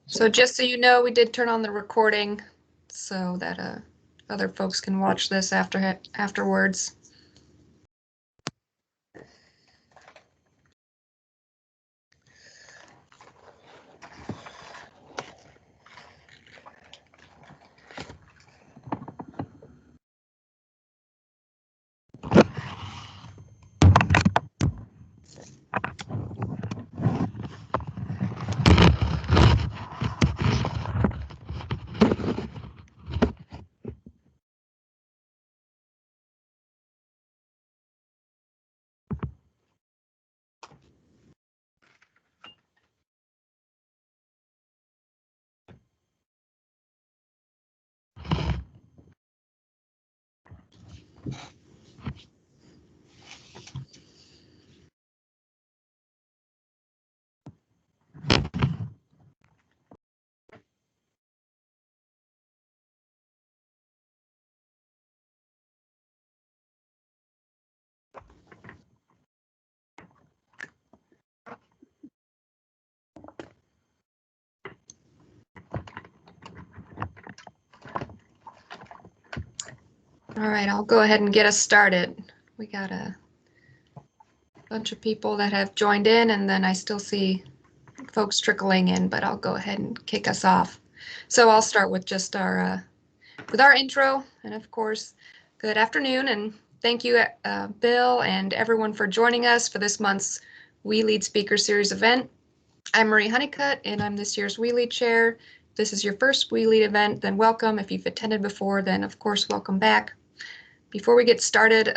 So just so you know, we did turn on the recording so that other folks can watch this afterwards. All right, I'll go ahead and get us started. We got a bunch of people that have joined in, and then I still see folks trickling in, but I'll go ahead and kick us off. So I'll start with just our intro, and of course, good afternoon, and thank you, Bill and everyone for joining us for this month's WLEAD Speaker Series event. I'm Marie Honeycutt, and I'm this year's WLEAD Chair. If this is your first WLEAD event, then welcome. If you've attended before, then of course, welcome back. Before we get started,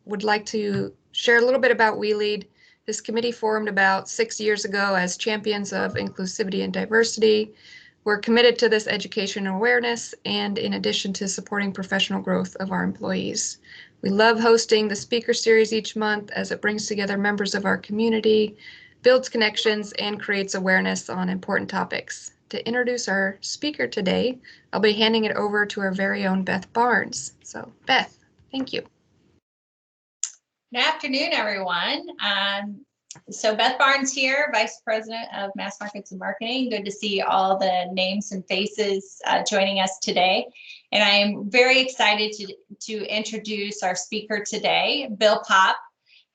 would like to share a little bit about WLEAD. This committee formed about 6 years ago as champions of inclusivity and diversity. We're committed to this education and awareness, and in addition to supporting professional growth of our employees. We love hosting the speaker series each month as it brings together members of our community, builds connections, and creates awareness on important topics. To introduce our speaker today, I'll be handing it over to our very own Beth Barnes. So Beth, thank you. Good afternoon, everyone. So Beth Barnes here, Vice President of Mass Markets and Marketing. Good to see all the names and faces joining us today. And I am very excited to introduce our speaker today. Bill Popp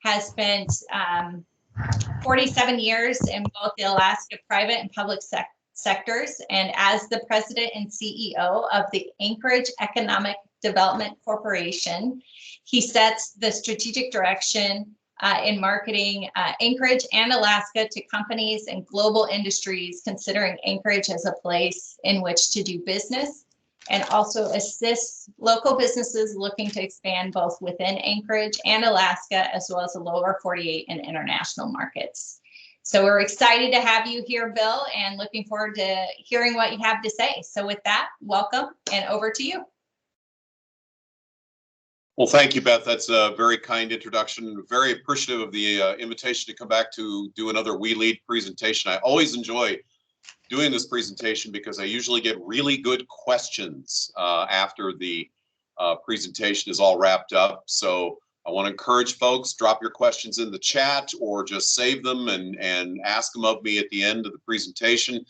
has spent 47 years in both the Alaska private and public sectors, and as the president and CEO of the Anchorage Economic Development Corporation, he sets the strategic direction in marketing Anchorage and Alaska to companies and global industries, considering Anchorage as a place in which to do business, and also assists local businesses looking to expand both within Anchorage and Alaska, as well as the lower 48 and international markets. So we're excited to have you here, Bill, and looking forward to hearing what you have to say. So with that, welcome, and over to you. Well, thank you, Beth. That's a very kind introduction. Very appreciative of the invitation to come back to do another WLEAD presentation. I always enjoy doing this presentation because I usually get really good questions after the presentation is all wrapped up. So I want to encourage folks, drop your questions in the chat or just save them and ask them of me at the end of the presentation.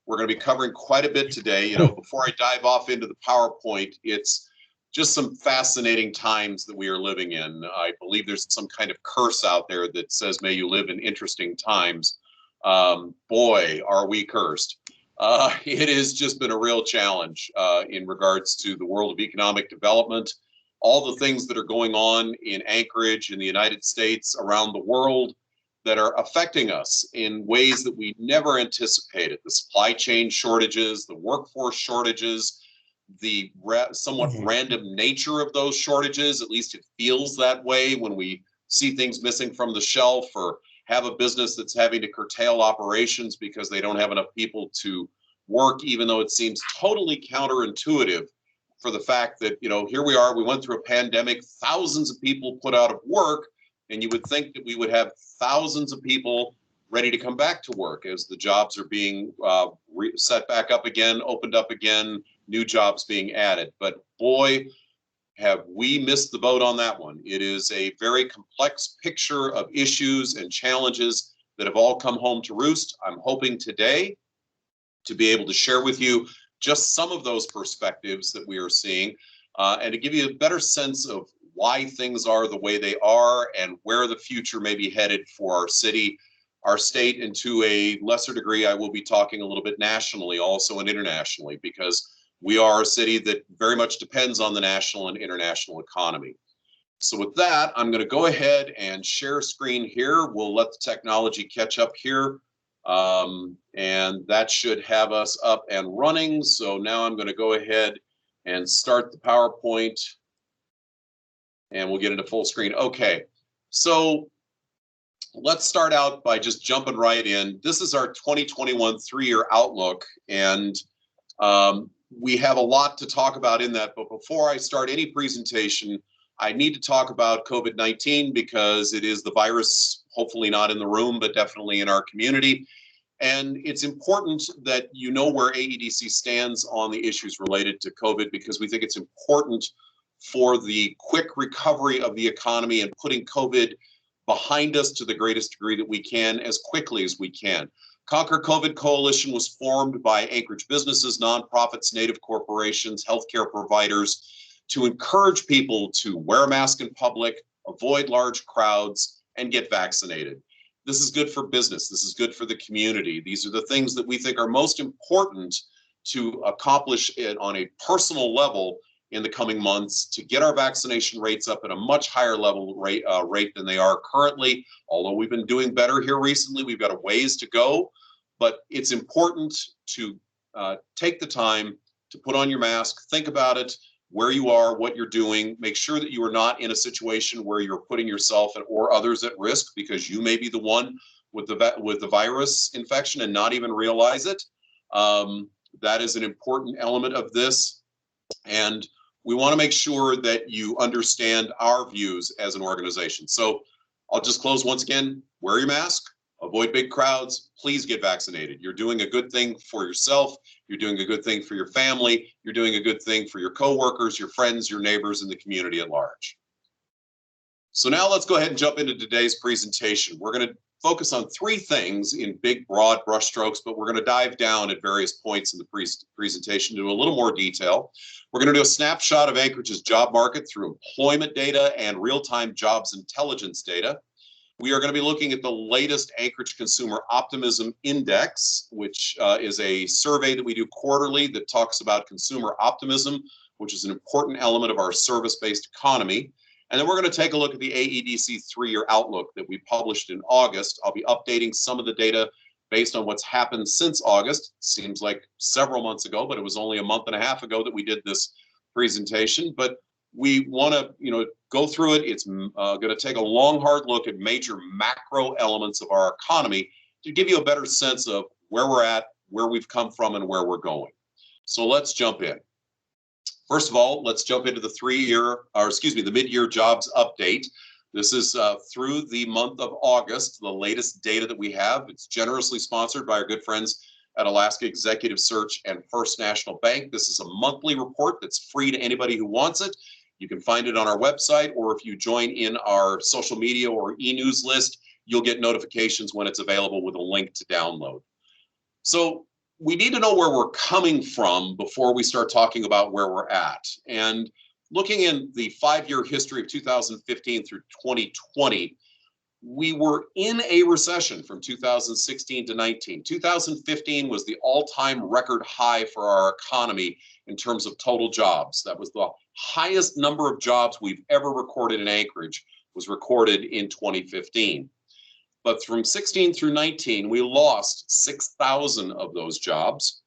We're going to be covering quite a bit today. You know, before I dive off into the PowerPoint, it's just some fascinating times that we are living in. I believe there's some kind of curse out there that says, may you live in interesting times. Boy, are we cursed. It has just been a real challenge in regards to the world of economic development, all the things that are going on in Anchorage, in the United States, around the world that are affecting us in ways that we never anticipated. The supply chain shortages, the workforce shortages, the somewhat random nature of those shortages. At least it feels that way when we see things missing from the shelf or have a business that's having to curtail operations because they don't have enough people to work, even though it seems totally counterintuitive for the fact that, you know, here we are, we went through a pandemic, thousands of people put out of work, and you would think that we would have thousands of people ready to come back to work as the jobs are being set back up again, opened up again, new jobs being added. But boy, have we missed the boat on that one. It is a very complex picture of issues and challenges that have all come home to roost. I'm hoping today to be able to share with you just some of those perspectives that we are seeing, and to give you a better sense of why things are the way they are and where the future may be headed for our city, our state, and to a lesser degree, I will be talking a little bit nationally also and internationally, because we are a city that very much depends on the national and international economy. So with that, I'm going to go ahead and share screen here. We'll let the technology catch up here. And that should have us up and running. So now I'm going to go ahead and start the PowerPoint and we'll get into full screen. Okay, so let's start out by just jumping right in. This is our 2021 three-year outlook, and we have a lot to talk about in that. But before I start any presentation, I need to talk about COVID-19 because it is the virus, hopefully not in the room, but definitely in our community. And it's important that you know where AEDC stands on the issues related to COVID, because we think it's important for the quick recovery of the economy and putting COVID behind us to the greatest degree that we can as quickly as we can. Conquer COVID Coalition was formed by Anchorage businesses, nonprofits, native corporations, healthcare providers to encourage people to wear a mask in public, avoid large crowds, and get vaccinated. This is good for business. This is good for the community. These are the things that we think are most important to accomplish it on a personal level in the coming months to get our vaccination rates up at a much higher level rate than they are currently. Although we've been doing better here recently, we've got a ways to go, but it's important to take the time to put on your mask, think about it, where you are, what you're doing, make sure that you are not in a situation where you're putting yourself or others at risk, because you may be the one with the virus infection and not even realize it. That is an important element of this. And we want to make sure that you understand our views as an organization. So I'll just close once again. Wear your mask, avoid big crowds, please get vaccinated. You're doing a good thing for yourself. You're doing a good thing for your family. You're doing a good thing for your coworkers, your friends, your neighbors, and the community at large. So now let's go ahead and jump into today's presentation. We're going to focus on three things in big, broad brushstrokes, but we're going to dive down at various points in the presentation to a little more detail. We're going to do a snapshot of Anchorage's job market through employment data and real-time jobs intelligence data. We are going to be looking at the latest Anchorage Consumer Optimism Index, which is a survey that we do quarterly that talks about consumer optimism, which is an important element of our service-based economy. And then we're going to take a look at the AEDC three-year outlook that we published in August. I'll be updating some of the data based on what's happened since August. Seems like several months ago, but it was only a month and a half ago that we did this presentation. But we want to, go through it. It's going to take a long, hard look at major macro elements of our economy to give you a better sense of where we're at, where we've come from, and where we're going. So let's jump in. First of all, let's jump into the mid-year jobs update. This is through the month of August, the latest data that we have. It's generously sponsored by our good friends at Alaska Executive Search and First National Bank. This is a monthly report that's free to anybody who wants it. You can find it on our website, or if you join in our social media or e-news list, you'll get notifications when it's available with a link to download. So we need to know where we're coming from before we start talking about where we're at. And looking in the 5-year history of 2015 through 2020, we were in a recession from 2016 to 19. 2015 was the all-time record high for our economy in terms of total jobs. That was the highest number of jobs we've ever recorded in Anchorage, was recorded in 2015. But from 16 through 19, we lost 6,000 of those jobs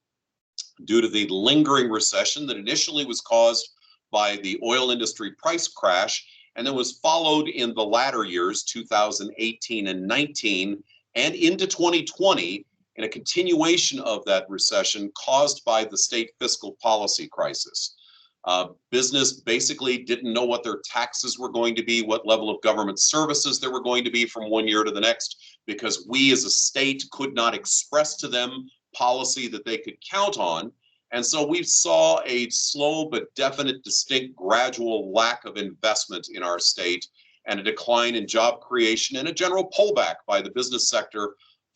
due to the lingering recession that initially was caused by the oil industry price crash, and then was followed in the latter years, 2018 and 19, and into 2020, in a continuation of that recession caused by the state fiscal policy crisis. Business basically didn't know what their taxes were going to be, what level of government services there were going to be from one year to the next, because we as a state could not express to them policy that they could count on. And so we saw a slow but definite, distinct, gradual lack of investment in our state, and a decline in job creation and a general pullback by the business sector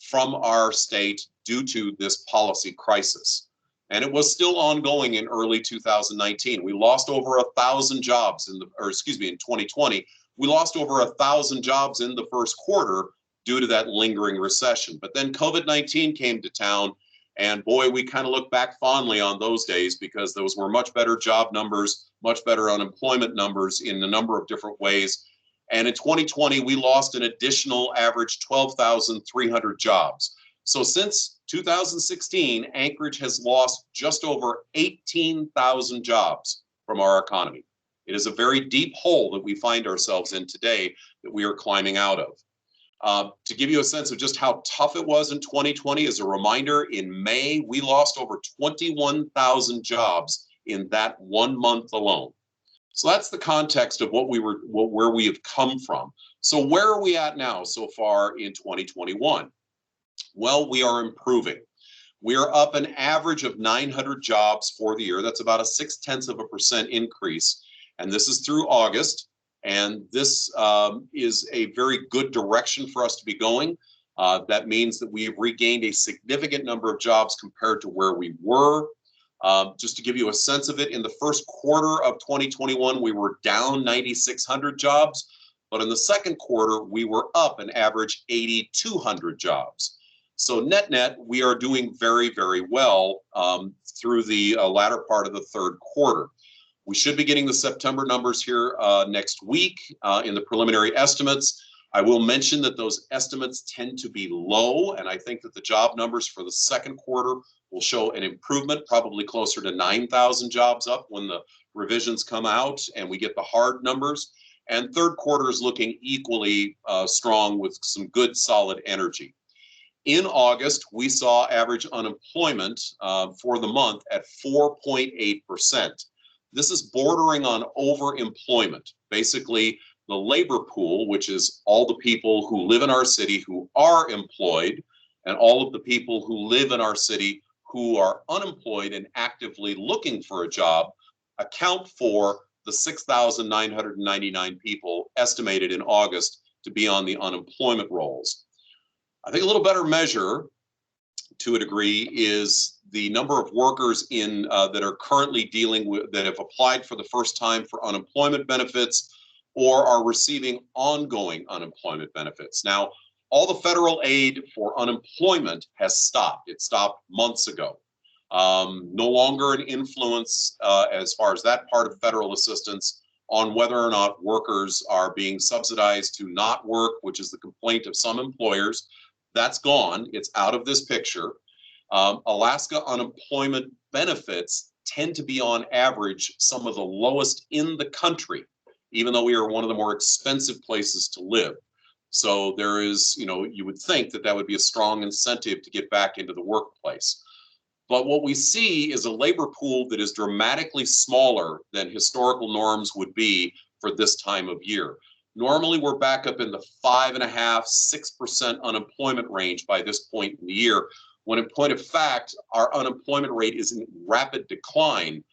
from our state due to this policy crisis. And it was still ongoing in early 2019. We lost over 1,000 jobs in 2020. We lost over 1,000 jobs in the first quarter due to that lingering recession. But then COVID-19 came to town, and boy, we kind of look back fondly on those days because those were much better job numbers, much better unemployment numbers in a number of different ways. And in 2020, we lost an additional average 12,300 jobs. So since 2016, Anchorage has lost just over 18,000 jobs from our economy. It is a very deep hole that we find ourselves in today that we are climbing out of. To give you a sense of just how tough it was in 2020, as a reminder, in May, we lost over 21,000 jobs in that 1 month alone. So that's the context of where we have come from. So where are we at now so far in 2021? Well, we are improving. We are up an average of 900 jobs for the year. That's about a 0.6% increase. And this is through August. And this is a very good direction for us to be going. That means that we've regained a significant number of jobs compared to where we were. Just to give you a sense of it, in the first quarter of 2021, we were down 9,600 jobs. But in the second quarter, we were up an average 8,200 jobs. So net, we are doing very, very well through the latter part of the third quarter. We should be getting the September numbers here next week in the preliminary estimates. I will mention that those estimates tend to be low, and I think that the job numbers for the second quarter will show an improvement, probably closer to 9,000 jobs up when the revisions come out and we get the hard numbers. And third quarter is looking equally strong with some good solid energy. In August, we saw average unemployment for the month at 4.8%. This is bordering on overemployment. Basically, the labor pool, which is all the people who live in our city who are employed, and all of the people who live in our city who are unemployed and actively looking for a job, account for the 6,999 people estimated in August to be on the unemployment rolls. I think a little better measure, to a degree, is the number of workers that are currently dealing with, that have applied for the first time for unemployment benefits or are receiving ongoing unemployment benefits. Now, all the federal aid for unemployment has stopped. It stopped months ago. No longer an influence as far as that part of federal assistance on whether or not workers are being subsidized to not work, which is the complaint of some employers. That's gone. It's out of this picture. Alaska unemployment benefits tend to be on average some of the lowest in the country, even though we are one of the more expensive places to live. So there is, you would think that that would be a strong incentive to get back into the workplace. But what we see is a labor pool that is dramatically smaller than historical norms would be for this time of year. Normally, we're back up in the 5.5%, 6% unemployment range by this point in the year, when in point of fact, our unemployment rate is in rapid decline.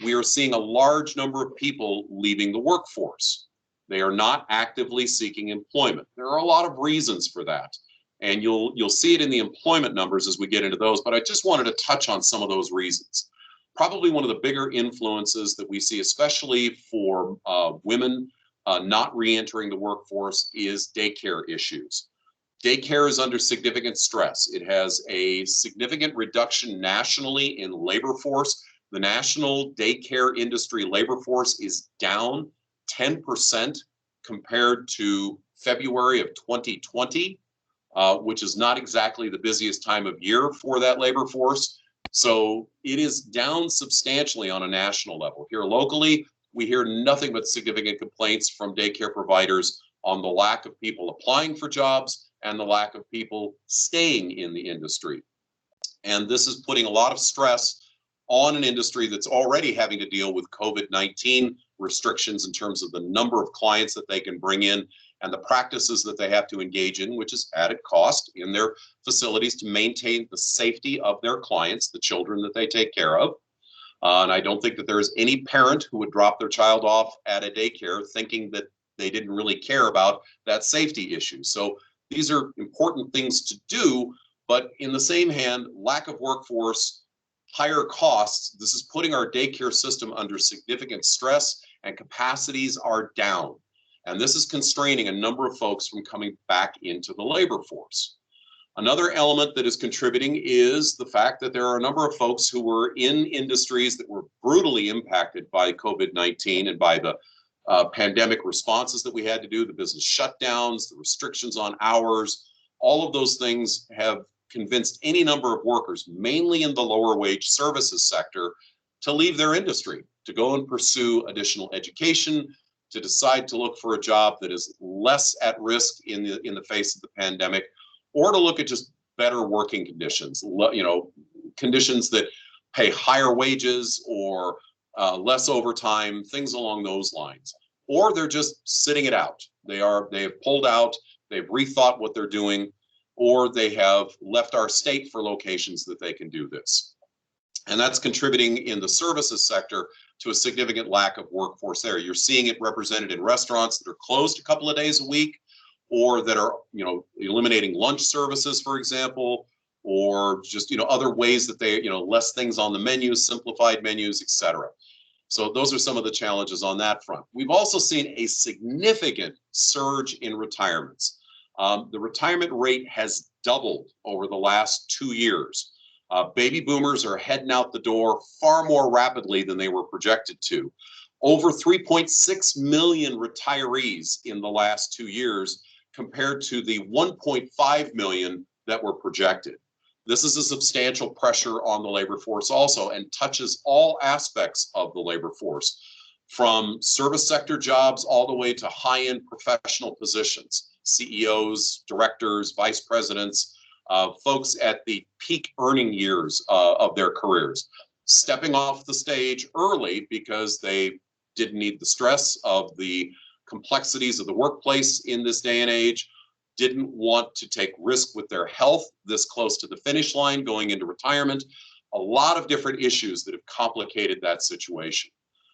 We are seeing a large number of people leaving the workforce. They are not actively seeking employment. There are a lot of reasons for that, and you'll see it in the employment numbers as we get into those, but I just wanted to touch on some of those reasons. Probably one of the bigger influences that we see, especially for women not re-entering the workforce, is daycare issues. Daycare is under significant stress. It has a significant reduction nationally in labor force. The national daycare industry labor force is down 10% compared to February of 2020, which is not exactly the busiest time of year for that labor force. So it is down substantially on a national level. Here locally, we hear nothing but significant complaints from daycare providers on the lack of people applying for jobs and the lack of people staying in the industry. And this is putting a lot of stress on an industry that's already having to deal with COVID-19 restrictions in terms of the number of clients that they can bring in and the practices that they have to engage in, which is added cost in their facilities to maintain the safety of their clients, the children that they take care of. And I don't think that there is any parent who would drop their child off at a daycare thinking that they didn't really care about that safety issue. So These are important things to do, but in the same hand, lack of workforce, higher costs, this is putting our daycare system under significant stress, and capacities are down. And this is constraining a number of folks from coming back into the labor force. Another element that is contributing is the fact that there are a number of folks who were in industries that were brutally impacted by COVID-19 and by the pandemic responses that we had to do, the business shutdowns, the restrictions on hours. All of those things have convinced any number of workers, mainly in the lower wage services sector, to leave their industry, to go and pursue additional education, to decide to look for a job that is less at risk in the face of the pandemic, or to look at just better working conditions, conditions that pay higher wages or less overtime, things along those lines. Or they're just sitting it out. They have pulled out, they've rethought what they're doing, or they have left our state for locations that they can do this. And that's contributing in the services sector to a significant lack of workforce there. You're seeing it represented in restaurants that are closed a couple of days a week, or that are, eliminating lunch services, for example, or just, other ways that they, less things on the menus, simplified menus, et cetera. So those are some of the challenges on that front. We've also seen a significant surge in retirements. The retirement rate has doubled over the last 2 years. Baby boomers are heading out the door far more rapidly than they were projected to. Over 3.6 million retirees in the last 2 years, compared to the 1.5 million that were projected. This is a substantial pressure on the labor force also, and touches all aspects of the labor force, from service sector jobs all the way to high-end professional positions, CEOs, directors, vice presidents, folks at the peak earning years of their careers, stepping off the stage early because they didn't need the stress of the complexities of the workplace in this day and age, didn't want to take risk with their health this close to the finish line going into retirement. A lot of different issues that have complicated that situation.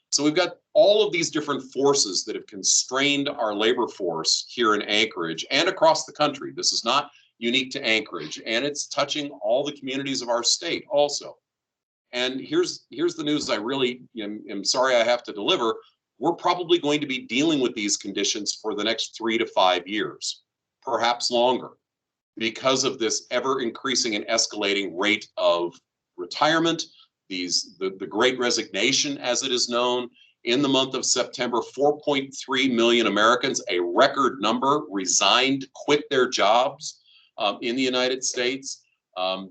So we've got all of these different forces that have constrained our labor force here in Anchorage and across the country. This is not unique to Anchorage, and it's touching all the communities of our state also. And here's the news I really am sorry I have to deliver. We're probably going to be dealing with these conditions for the next 3 to 5 years, perhaps longer, because of this ever increasing and escalating rate of retirement, the Great Resignation, as it is known. In the month of September, 4.3 million Americans, a record number, resigned, quit their jobs in the United States.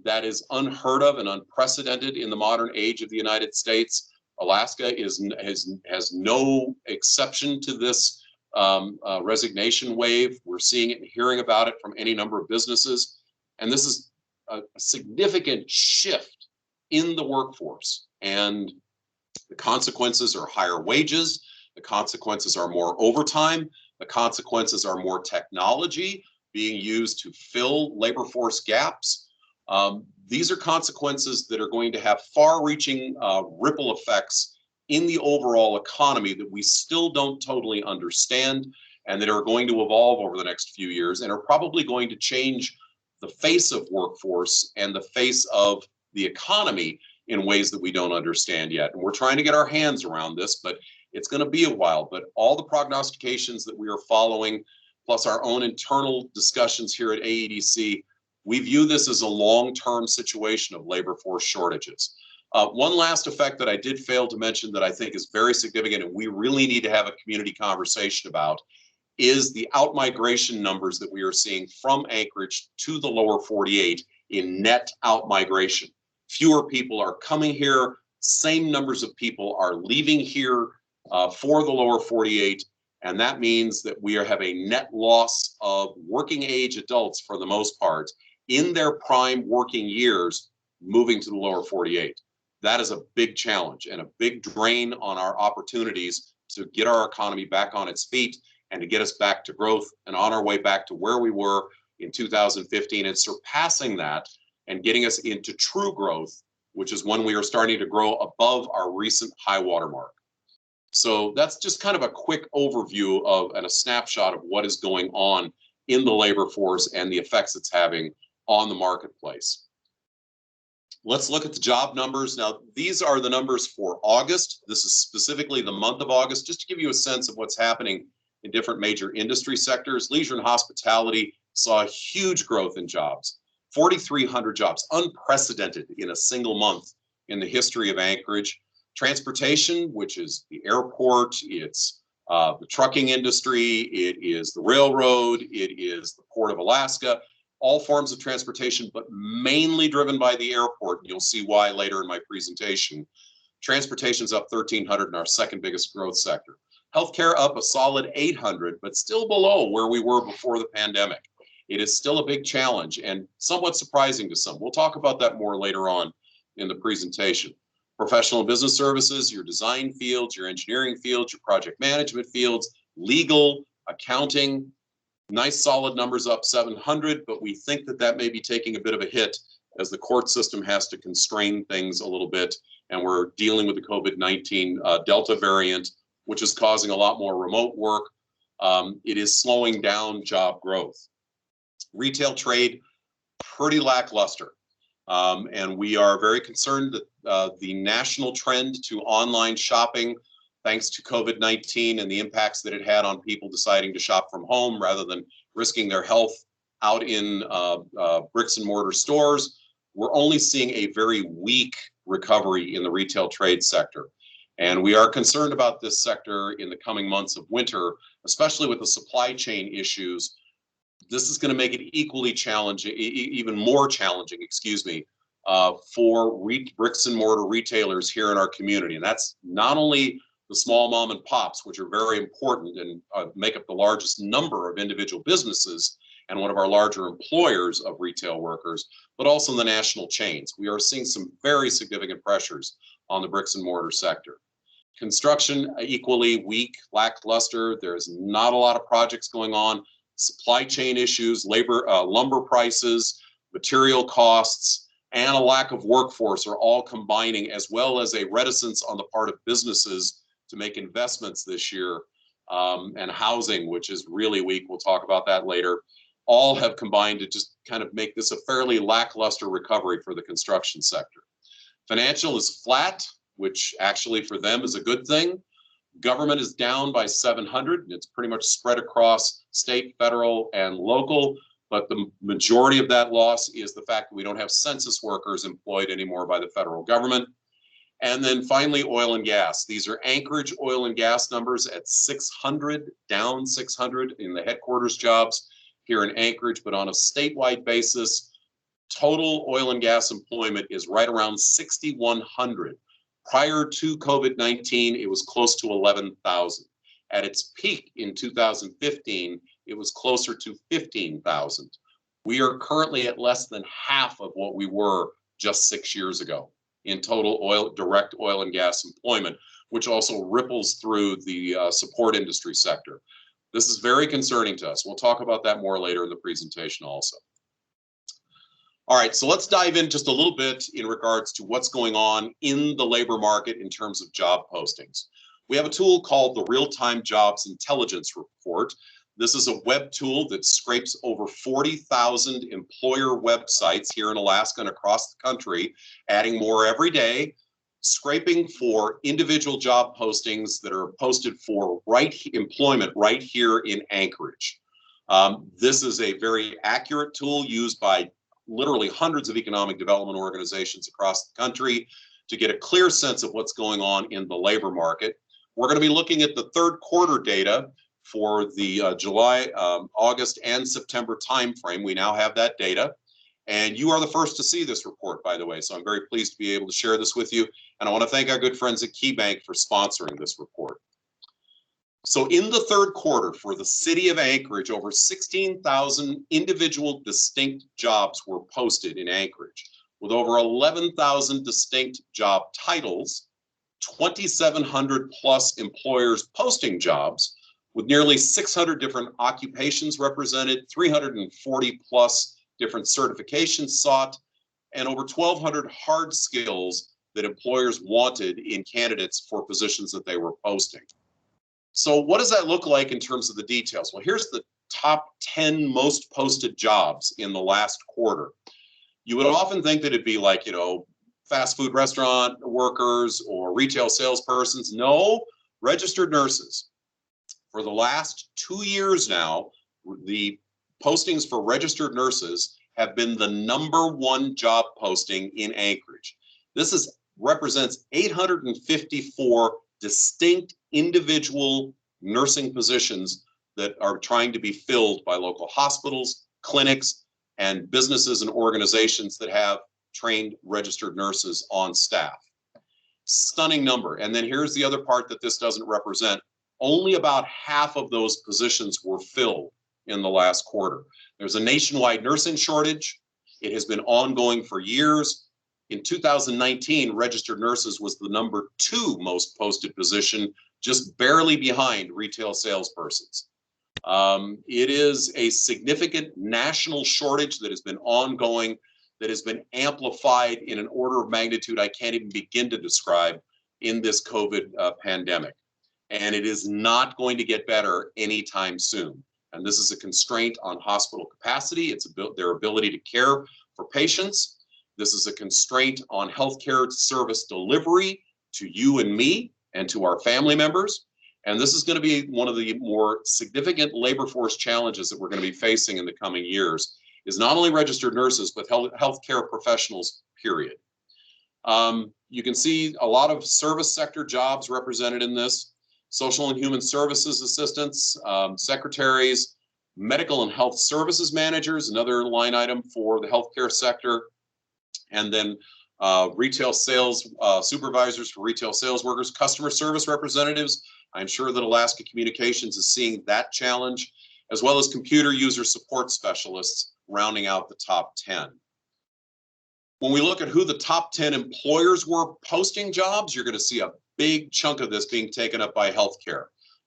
That is unheard of and unprecedented in the modern age of the United States. Alaska has no exception to this resignation wave. We're seeing it and hearing about it from any number of businesses. And this is a significant shift in the workforce. And the consequences are higher wages. The consequences are more overtime. The consequences are more technology being used to fill labor force gaps. These are consequences that are going to have far-reaching ripple effects in the overall economy that we still don't totally understand, and that are going to evolve over the next few years, and are probably going to change the face of workforce and the face of the economy in ways that we don't understand yet. And we're trying to get our hands around this, but it's going to be a while. But all the prognostications that we are following, plus our own internal discussions here at AEDC, we view this as a long-term situation of labor force shortages. One last effect that I did fail to mention that I think is very significant and we really need to have a community conversation about is the outmigration numbers that we are seeing from Anchorage to the lower 48 in net outmigration. Fewer people are coming here, same numbers of people are leaving here for the lower 48. And that means that we have a net loss of working age adults for the most part in their prime working years moving to the lower 48. That is a big challenge and a big drain on our opportunities to get our economy back on its feet and to get us back to growth and on our way back to where we were in 2015 and surpassing that and getting us into true growth, which is when we are starting to grow above our recent high water mark. So that's just kind of a quick overview of and a snapshot of what is going on in the labor force and the effects it's having on the marketplace. Let's look at the job numbers. Now, these are the numbers for August. This is specifically the month of August, just to give you a sense of what's happening in different major industry sectors. Leisure and hospitality saw a huge growth in jobs, 4,300 jobs, unprecedented in a single month in the history of Anchorage. Transportation, which is the airport, it's the trucking industry, it is the railroad, it is the Port of Alaska, all forms of transportation, but mainly driven by the airport. You'll see why later in my presentation. Transportation's up 1,300 in our second biggest growth sector. Healthcare up a solid 800, but still below where we were before the pandemic. It is still a big challenge and somewhat surprising to some. We'll talk about that more later on in the presentation. Professional and business services, your design fields, your engineering fields, your project management fields, legal, accounting, nice solid numbers up 700, but we think that that may be taking a bit of a hit as the court system has to constrain things a little bit, and we're dealing with the COVID-19 Delta variant, which is causing a lot more remote work. It is slowing down job growth. Retail trade, pretty lackluster. And we are very concerned that the national trend to online shopping, thanks to COVID-19 and the impacts that it had on people deciding to shop from home rather than risking their health out in bricks and mortar stores, we're only seeing a very weak recovery in the retail trade sector. And we are concerned about this sector in the coming months of winter, especially with the supply chain issues. This is going to make it equally challenging, even more challenging, for bricks and mortar retailers here in our community. And that's not only the small mom and pops, which are very important and make up the largest number of individual businesses and one of our larger employers of retail workers, but also the national chains. We are seeing some very significant pressures on the bricks and mortar sector. Construction, equally weak, lackluster. There's not a lot of projects going on. Supply chain issues, lumber prices, material costs, and a lack of workforce are all combining, as well as a reticence on the part of businesses to make investments this year, and housing, which is really weak. We'll talk about that later. All have combined to just kind of make this a fairly lackluster recovery for the construction sector. Financial is flat, which actually for them is a good thing. Government is down by 700, and it's pretty much spread across state, federal, and local. But the majority of that loss is the fact that we don't have census workers employed anymore by the federal government. And then finally, oil and gas. These are Anchorage oil and gas numbers at 600, down 600 in the headquarters jobs here in Anchorage. But on a statewide basis, total oil and gas employment is right around 6,100. Prior to COVID-19, it was close to 11,000. At its peak in 2015, it was closer to 15,000. We are currently at less than half of what we were just 6 years ago in total direct oil and gas employment, which also ripples through the support industry sector. This is very concerning to us. We'll talk about that more later in the presentation also. All right, so let's dive in just a little bit in regards to what's going on in the labor market in terms of job postings. We have a tool called the Real-Time Jobs Intelligence Report. This is a web tool that scrapes over 40,000 employer websites here in Alaska and across the country, adding more every day, scraping for individual job postings that are posted for employment right here in Anchorage. This is a very accurate tool used by literally hundreds of economic development organizations across the country to get a clear sense of what's going on in the labor market. We're going to be looking at the third quarter data for the July, August, and September timeframe. We now have that data. And you are the first to see this report, by the way. So I'm very pleased to be able to share this with you. And I want to thank our good friends at KeyBank for sponsoring this report. So in the third quarter for the city of Anchorage, over 16,000 individual distinct jobs were posted in Anchorage, with over 11,000 distinct job titles, 2,700 plus employers posting jobs, with nearly 600 different occupations represented, 340 plus different certifications sought, and over 1,200 hard skills that employers wanted in candidates for positions that they were posting. So what does that look like in terms of the details? Well, here's the top 10 most posted jobs in the last quarter. You would often think that it'd be like, you know, fast food restaurant workers or retail salespersons. No, registered nurses. For the last 2 years now, the postings for registered nurses have been the #1 job posting in Anchorage. This represents 854 distinct individual nursing positions that are trying to be filled by local hospitals, clinics, and businesses and organizations that have trained registered nurses on staff. Stunning number. And then here's the other part that this doesn't represent. Only about half of those positions were filled in the last quarter. There's a nationwide nursing shortage. It has been ongoing for years. In 2019, registered nurses was the #2 most posted position, just barely behind retail salespersons. It is a significant national shortage that has been ongoing, that has been amplified in an order of magnitude I can't even begin to describe in this COVID pandemic. And it is not going to get better anytime soon. And this is a constraint on hospital capacity. It's their ability to care for patients. This is a constraint on healthcare service delivery to you and me and to our family members. And this is going to be one of the more significant labor force challenges that we're going to be facing in the coming years, is not only registered nurses, but healthcare professionals, period. You can see a lot of service sector jobs represented in this: social and human services assistants, secretaries, medical and health services managers, another line item for the healthcare sector, and then retail sales supervisors for retail sales workers, customer service representatives. I'm sure that Alaska Communications is seeing that challenge, as well as computer user support specialists, rounding out the top 10. When we look at who the top 10 employers were posting jobs, you're going to see a big chunk of this being taken up by healthcare.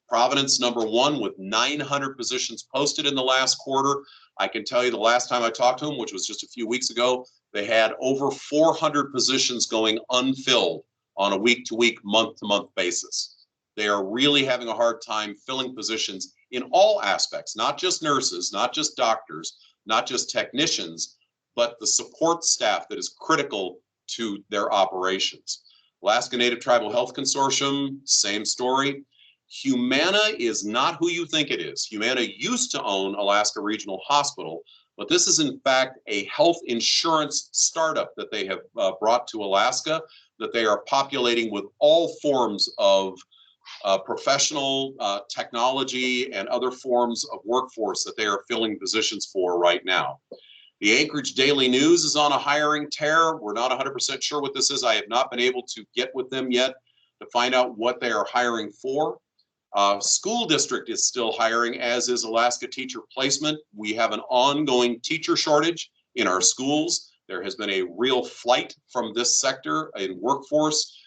Providence #1 with 900 positions posted in the last quarter. I can tell you the last time I talked to them, which was just a few weeks ago, they had over 400 positions going unfilled on a week-to-week, month-to-month basis. They are really having a hard time filling positions in all aspects, not just nurses, not just doctors, not just technicians, but the support staff that is critical to their operations. Alaska Native Tribal Health Consortium, same story. Humana is not who you think it is. Humana used to own Alaska Regional Hospital, but this is in fact a health insurance startup that they have brought to Alaska, that they are populating with all forms of professional technology and other forms of workforce that they are filling positions for right now. The Anchorage Daily News is on a hiring tear. We're not 100% sure what this is. I have not been able to get with them yet to find out what they are hiring for. School district is still hiring, as is Alaska Teacher Placement. We have an ongoing teacher shortage in our schools. There has been a real flight from this sector in workforce,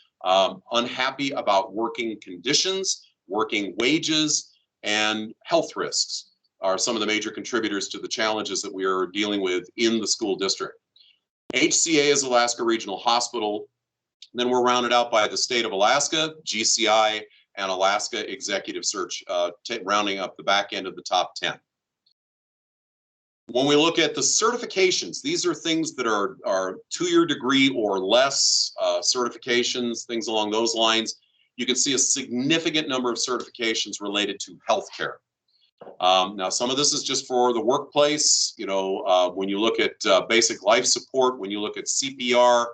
unhappy about working conditions, working wages, and health risks are some of the major contributors to the challenges that we are dealing with in the school district. HCA is Alaska Regional Hospital. Then we're rounded out by the state of Alaska, GCI, and Alaska Executive Search, rounding up the back end of the top 10. When we look at the certifications, these are things that are 2-year degree or less certifications, things along those lines. You can see a significant number of certifications related to healthcare. Now, some of this is just for the workplace. You know, when you look at basic life support, when you look at CPR,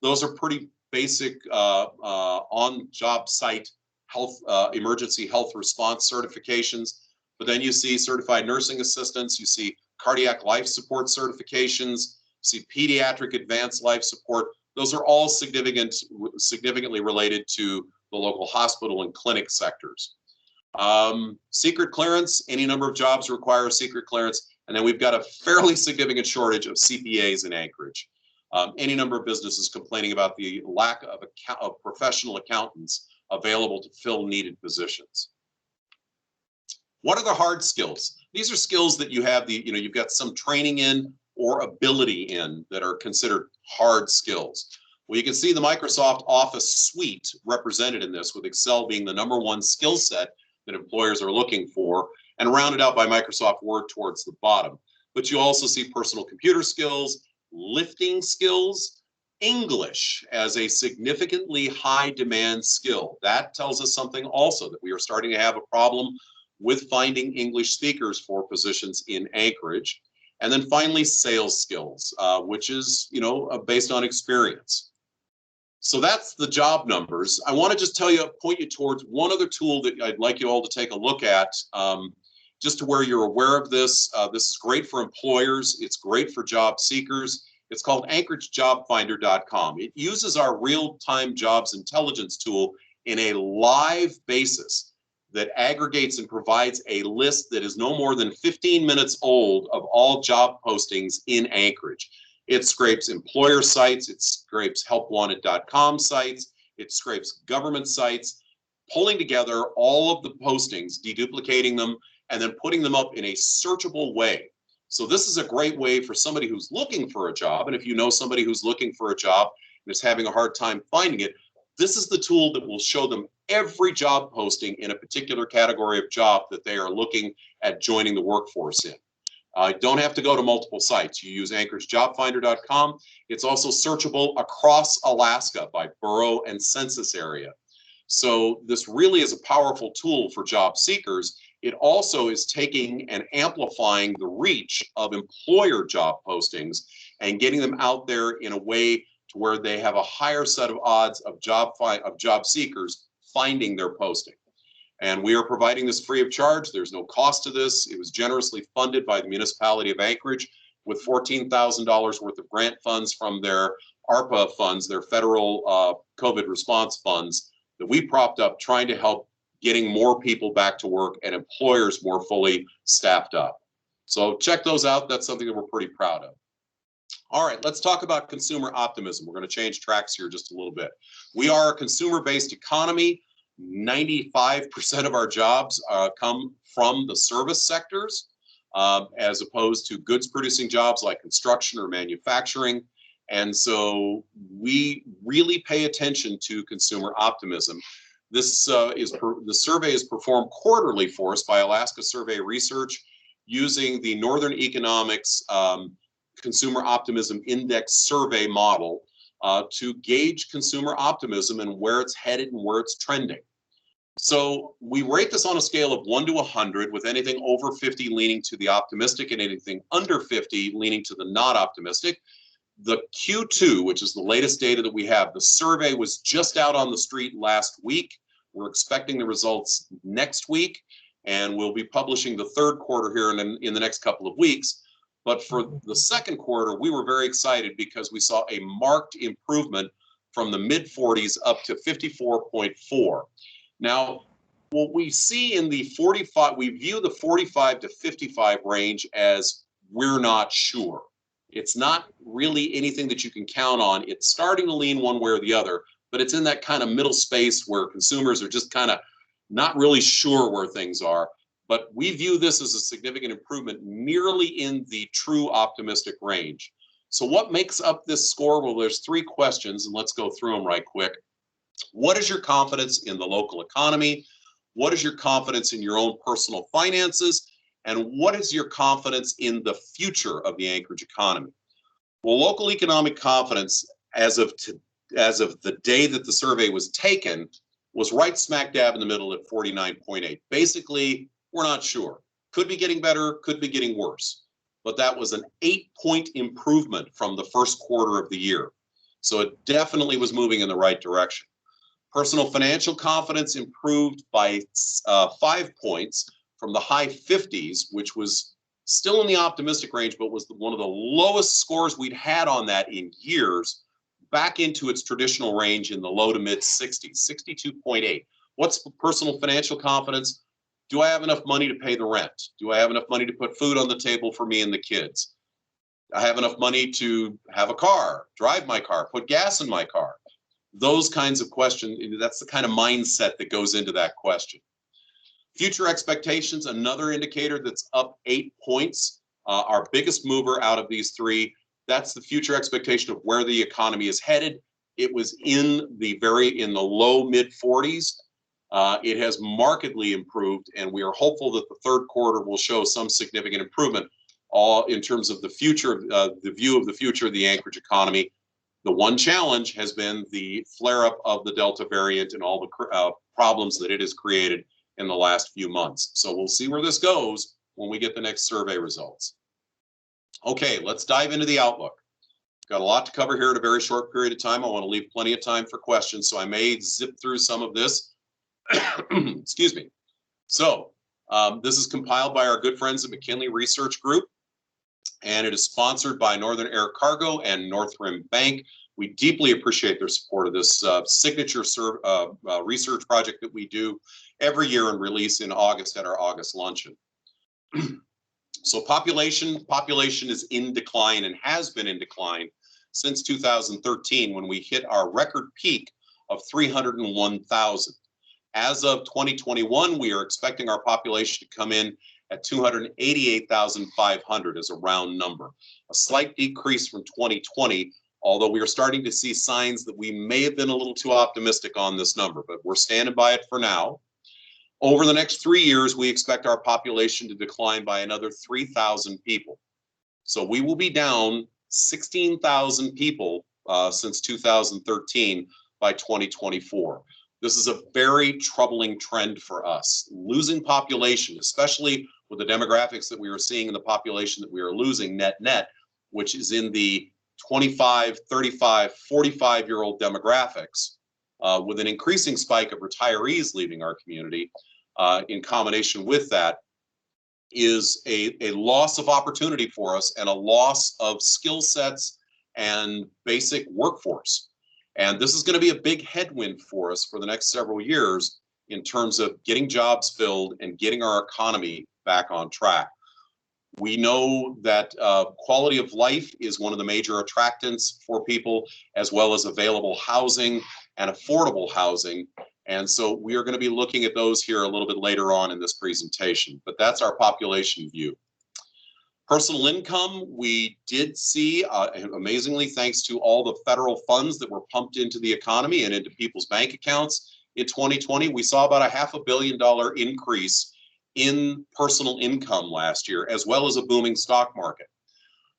those are pretty basic on-job site health, emergency health response certifications. But then you see certified nursing assistants, you see cardiac life support certifications, see pediatric advanced life support. Those are all significantly related to the local hospital and clinic sectors. Secret clearance, any number of jobs require secret clearance. And then we've got a fairly significant shortage of CPAs in Anchorage. Any number of businesses complaining about the lack of professional accountants available to fill needed positions. What are the hard skills? These are skills that you have you've got some training in or ability in that are considered hard skills. Well, you can see the Microsoft Office suite represented in this, with Excel being the #1 skill set that employers are looking for. and rounded out by Microsoft Word towards the bottom. But you also see personal computer skills, lifting skills, English as a significantly high demand skill. That tells us something also, that we are starting to have a problem with finding English speakers for positions in Anchorage. And then finally, sales skills, which is, based on experience. So that's the job numbers. I want to just point you towards one other tool that I'd like you all to take a look at, just to where you're aware of this. This is great for employers. It's great for job seekers. It's called AnchorageJobFinder.com. It uses our real-time jobs intelligence tool in a live basis that aggregates and provides a list that is no more than 15 minutes old of all job postings in Anchorage. It scrapes employer sites, it scrapes helpwanted.com sites, it scrapes government sites, pulling together all of the postings, deduplicating them, and then putting them up in a searchable way. So this is a great way for somebody who's looking for a job, and if you know somebody who's looking for a job and is having a hard time finding it, this is the tool that will show them every job posting in a particular category of job that they are looking at joining the workforce in. Don't have to go to multiple sites. You use AnchorageJobFinder.com. It's also searchable across Alaska by borough and census area. So this really is a powerful tool for job seekers. It also is taking and amplifying the reach of employer job postings and getting them out there in a way to where they have a higher set of odds of job seekers finding their posting. And we are providing this free of charge. There's no cost to this. It was generously funded by the municipality of Anchorage with $14,000 worth of grant funds from their ARPA funds, their federal COVID response funds, that we propped up trying to help getting more people back to work and employers more fully staffed up. So check those out. That's something that we're pretty proud of. All right, let's talk about consumer optimism. We're going to change tracks here just a little bit. We are a consumer-based economy. 95% of our jobs come from the service sectors, as opposed to goods producing jobs like construction or manufacturing. And so we really pay attention to consumer optimism. The survey is performed quarterly for us by Alaska Survey Research using the Northern Economics Consumer Optimism Index survey model to gauge consumer optimism and where it's headed and where it's trending. So we rate this on a scale of 1 to 100, with anything over 50 leaning to the optimistic and anything under 50 leaning to the not optimistic. The Q2, which is the latest data that we have, the survey was just out on the street last week. We're expecting the results next week, and we'll be publishing the third quarter here in the next couple of weeks. But for the second quarter, we were very excited because we saw a marked improvement from the mid-40s up to 54.4. Now, what we see in the 45, we view the 45 to 55 range as we're not sure. It's not really anything that you can count on. It's starting to lean one way or the other, but it's in that kind of middle space where consumers are just kind of not really sure where things are. But we view this as a significant improvement, nearly in the true optimistic range. So what makes up this score? Well, there's three questions, and let's go through them right quick. What is your confidence in the local economy? What is your confidence in your own personal finances? And what is your confidence in the future of the Anchorage economy? Well, local economic confidence, as of the day that the survey was taken, was right smack dab in the middle at 49.8. Basically, we're not sure. Could be getting better, could be getting worse. But that was an 8-point improvement from the first quarter of the year. So it definitely was moving in the right direction. Personal financial confidence improved by 5 points from the high 50s, which was still in the optimistic range, but was one of the lowest scores we'd had on that in years, back into its traditional range in the low to mid 60s, 62.8. What's personal financial confidence? Do I have enough money to pay the rent? Do I have enough money to put food on the table for me and the kids? I have enough money to have a car, drive my car, put gas in my car. Those kinds of questions, that's the kind of mindset that goes into that question. Future expectations, another indicator that's up 8 points. Our biggest mover out of these three, that's the future expectation of where the economy is headed. It was in the low mid 40s. It has markedly improved, and we are hopeful that the third quarter will show some significant improvement all in terms of the future, the view of the future of the Anchorage economy. The one challenge has been the flare-up of the Delta variant and all the problems that it has created in the last few months. So we'll see where this goes when we get the next survey results. Okay, let's dive into the outlook. Got a lot to cover here in a very short period of time. I want to leave plenty of time for questions, so I may zip through some of this. Excuse me. So this is compiled by our good friends at McKinley Research Group, and it is sponsored by Northern Air Cargo and Northrim Bank. We deeply appreciate their support of this signature research project that we do every year and release in August at our August luncheon. So population is in decline and has been in decline since 2013, when we hit our record peak of 301,000. As of 2021, we are expecting our population to come in at 288,500 as a round number, a slight decrease from 2020, although we are starting to see signs that we may have been a little too optimistic on this number, but we're standing by it for now. Over the next 3 years, we expect our population to decline by another 3,000 people. So we will be down 16,000 people since 2013 by 2024. This is a very troubling trend for us. Losing population, especially with the demographics that we are seeing in the population that we are losing net, which is in the 25, 35, 45-year-old demographics, with an increasing spike of retirees leaving our community, in combination with that, is a loss of opportunity for us and a loss of skill sets and basic workforce. And this is going to be a big headwind for us for the next several years in terms of getting jobs filled and getting our economy back on track. We know that quality of life is one of the major attractants for people, as well as available housing and affordable housing. And so we are going to be looking at those here a little bit later on in this presentation, but that's our population view. Personal income, we did see, amazingly, thanks to all the federal funds that were pumped into the economy and into people's bank accounts in 2020, we saw about a $500 million increase in personal income last year, as well as a booming stock market.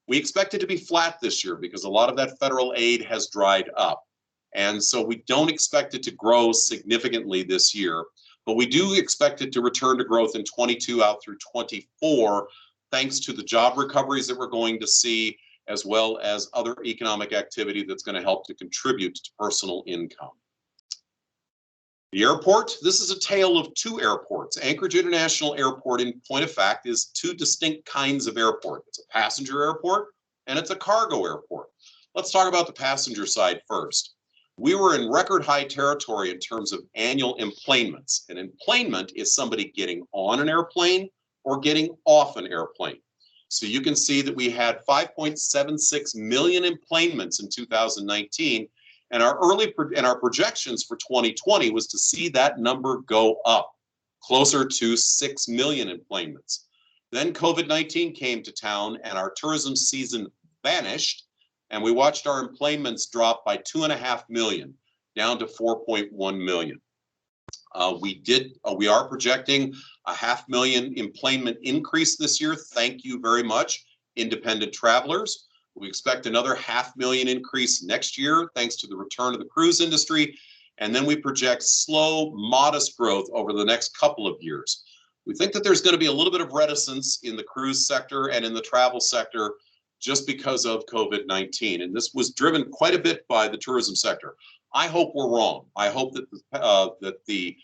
We expect it to be flat this year because a lot of that federal aid has dried up. And so we don't expect it to grow significantly this year, but we do expect it to return to growth in 22 out through 24, thanks to the job recoveries that we're going to see, as well as other economic activity that's going to help to contribute to personal income. The airport, this is a tale of two airports. Anchorage International Airport, in point of fact, is two distinct kinds of airport. It's a passenger airport and it's a cargo airport. Let's talk about the passenger side first. We were in record high territory in terms of annual enplanements. An enplanement is somebody getting on an airplane or getting off an airplane. So you can see that we had 5.76 million enplanements in 2019, and our projections for 2020 was to see that number go up closer to 6 million enplanements. Then COVID-19 came to town and our tourism season vanished, and we watched our enplanements drop by 2.5 million down to 4.1 million. We are projecting a 500,000 enplanement increase this year. Thank you very much, independent travelers. We expect another 500,000 increase next year, thanks to the return of the cruise industry. And then we project slow, modest growth over the next couple of years. We think that there's going to be a little bit of reticence in the cruise sector and in the travel sector just because of COVID-19. And this was driven quite a bit by the tourism sector. I hope we're wrong. I hope that the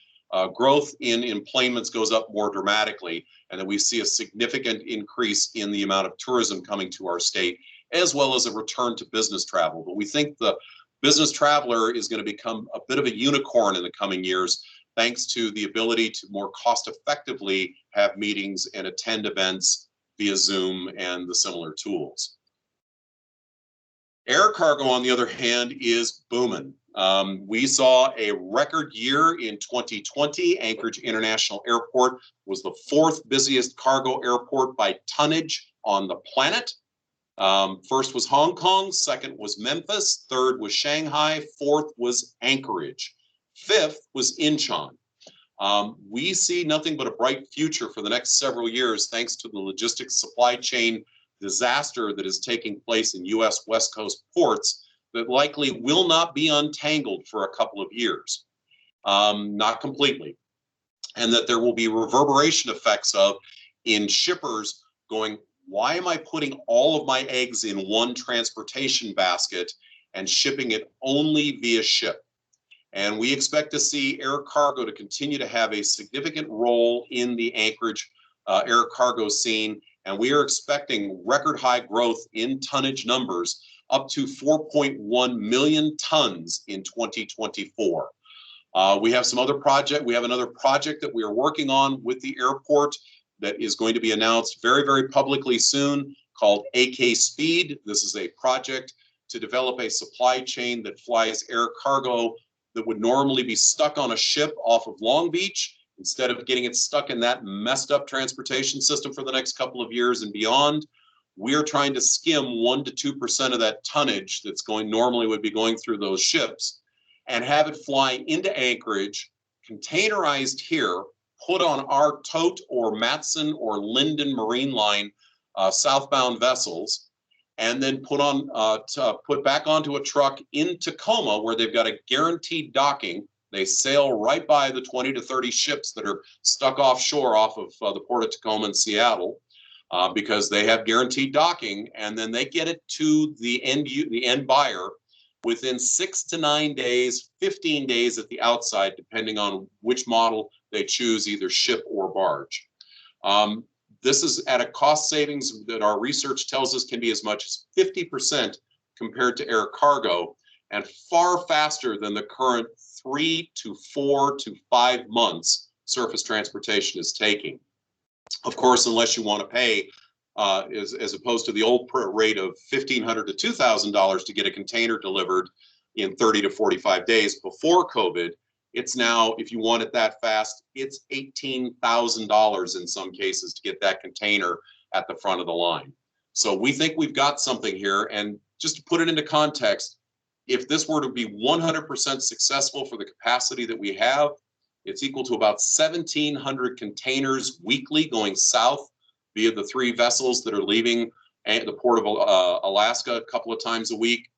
growth in enplanements goes up more dramatically and that we see a significant increase in the amount of tourism coming to our state, as well as a return to business travel. But we think the business traveler is going to become a bit of a unicorn in the coming years, thanks to the ability to more cost effectively have meetings and attend events via Zoom and the similar tools. Air cargo, on the other hand, is booming. We saw a record year in 2020. Anchorage International Airport was the 4th busiest cargo airport by tonnage on the planet. First was Hong Kong, second was Memphis, third was Shanghai, 4th was Anchorage, 5th was Incheon. We see nothing but a bright future for the next several years, thanks to the logistics supply chain disaster that is taking place in U.S. West Coast ports that likely will not be untangled for a couple of years, not completely. And that there will be reverberation effects of in shippers going, why am I putting all of my eggs in one transportation basket and shipping it only via ship? And we expect to see air cargo to continue to have a significant role in the Anchorage air cargo scene. And we are expecting record high growth in tonnage numbers up to 4.1 million tons in 2024. We have some other project. We have another project that we are working on with the airport that is going to be announced very, very publicly soon, called AK Speed. This is a project to develop a supply chain that flies air cargo that would normally be stuck on a ship off of Long Beach. Instead of getting it stuck in that messed up transportation system for the next couple of years and beyond, we are trying to skim 1 to 2% of that tonnage that's going normally would be going through those ships and have it fly into Anchorage, containerized here, put on our Tote or Matson or Linden Marine Line southbound vessels, and then put back onto a truck in Tacoma, where they've got a guaranteed docking. They sail right by the 20 to 30 ships that are stuck offshore off of the port of Tacoma and Seattle, because they have guaranteed docking, and then they get it to the end buyer within 6 to 9 days, 15 days at the outside, depending on which model they choose, either ship or barge. This is at a cost savings that our research tells us can be as much as 50% compared to air cargo, and far faster than the current 3 to 4 to 5 months surface transportation is taking. Of course, unless you want to pay, as opposed to the old rate of $1,500 to $2,000 to get a container delivered in 30 to 45 days before COVID, it's now, if you want it that fast, it's $18,000 in some cases to get that container at the front of the line. So we think we've got something here. And just to put it into context, if this were to be 100% successful for the capacity that we have, it's equal to about 1,700 containers weekly going south via the 3 vessels that are leaving the port of Alaska a couple of times a week.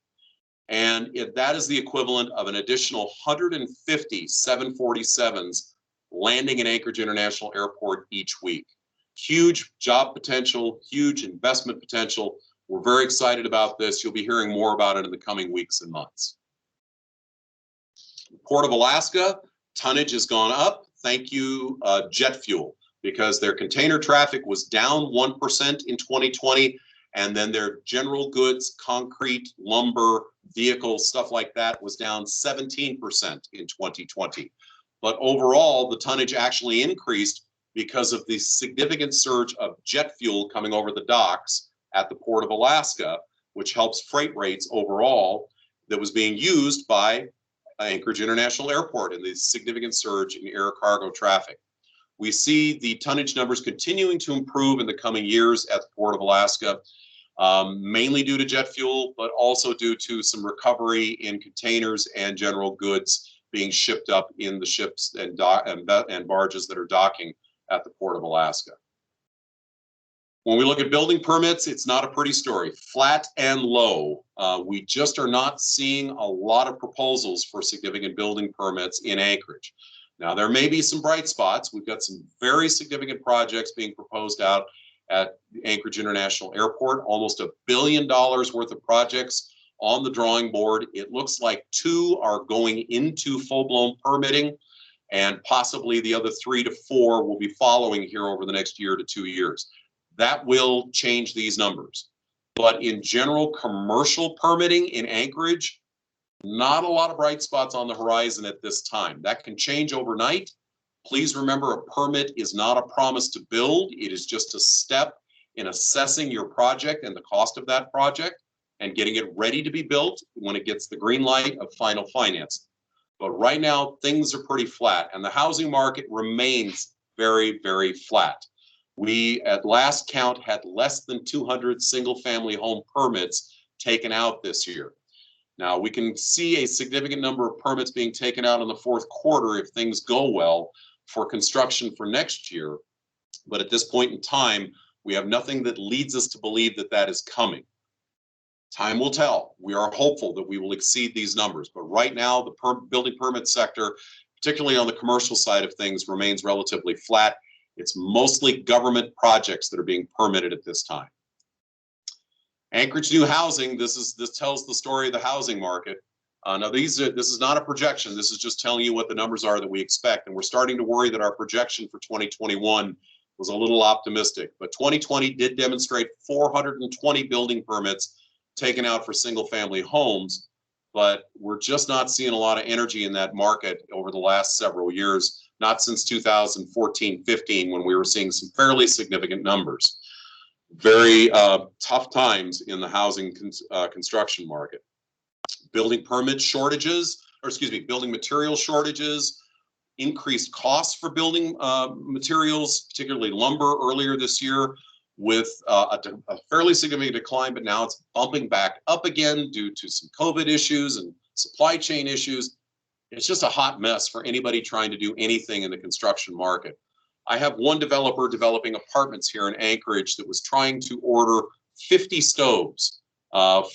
And that is the equivalent of an additional 150 747s landing in Anchorage International Airport each week. Huge job potential, huge investment potential. We're very excited about this. You'll be hearing more about it in the coming weeks and months. Port of Alaska, tonnage has gone up. Thank you, jet fuel, because their container traffic was down 1% in 2020. And then their general goods, concrete, lumber, vehicles, stuff like that was down 17% in 2020. But overall, the tonnage actually increased because of the significant surge of jet fuel coming over the docks at the Port of Alaska, which helps freight rates overall, that was being used by Anchorage International Airport and the significant surge in air cargo traffic. We see the tonnage numbers continuing to improve in the coming years at the Port of Alaska. Mainly due to jet fuel, but also due to some recovery in containers and general goods being shipped up in the ships and barges that are docking at the Port of Alaska. When we look at building permits, it's not a pretty story. Flat and low. We just are not seeing a lot of proposals for significant building permits in Anchorage. Now, there may be some bright spots. We've got some very significant projects being proposed out at Anchorage International Airport, almost $1 billion worth of projects on the drawing board. It looks like 2 are going into full-blown permitting, and possibly the other 3 to 4 will be following here over the next year to 2 years. That will change these numbers. But in general, commercial permitting in Anchorage, not a lot of bright spots on the horizon at this time. That can change overnight. Please remember, a permit is not a promise to build. It is just a step in assessing your project and the cost of that project and getting it ready to be built when it gets the green light of final financing. But right now, things are pretty flat, and the housing market remains very, very flat. We, at last count, had less than 200 single-family home permits taken out this year. Now, we can see a significant number of permits being taken out in the fourth quarter if things go well, for construction for next year. But at this point in time, we have nothing that leads us to believe that that is coming. Time will tell. We are hopeful that we will exceed these numbers. But right now, the building permit sector, particularly on the commercial side of things, remains relatively flat. It's mostly government projects that are being permitted at this time. Anchorage new housing, this tells the story of the housing market. Now this is not a projection. This is just telling you what the numbers are that we expect. And we're starting to worry that our projection for 2021 was a little optimistic. But 2020 did demonstrate 420 building permits taken out for single family homes. But we're just not seeing a lot of energy in that market over the last several years, not since 2014-15, when we were seeing some fairly significant numbers. Very tough times in the housing construction market. Building permit shortages, or excuse me, building material shortages, increased costs for building materials, particularly lumber earlier this year, with a fairly significant decline, but now it's bumping back up again due to some COVID issues and supply chain issues. It's just a hot mess for anybody trying to do anything in the construction market. I have one developer developing apartments here in Anchorage that was trying to order 50 stoves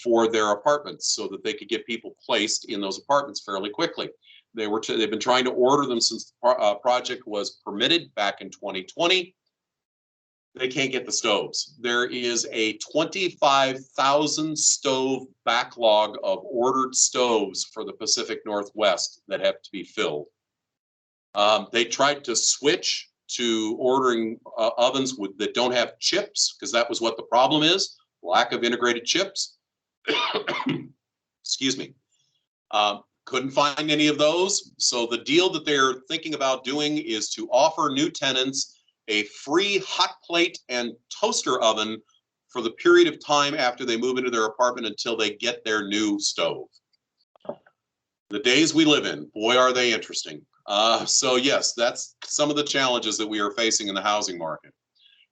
for their apartments so that they could get people placed in those apartments fairly quickly. They've been trying to order them since the project was permitted back in 2020. They can't get the stoves. There is a 25,000 stove backlog of ordered stoves for the Pacific Northwest that have to be filled. They tried to switch to ordering ovens that don't have chips, because that was what the problem is, lack of integrated chips. Excuse me. Couldn't find any of those. So the deal that they're thinking about doing is to offer new tenants a free hot plate and toaster oven for the period of time after they move into their apartment until they get their new stove. The days we live in, boy, are they interesting. So yes, that's some of the challenges that we are facing in the housing market.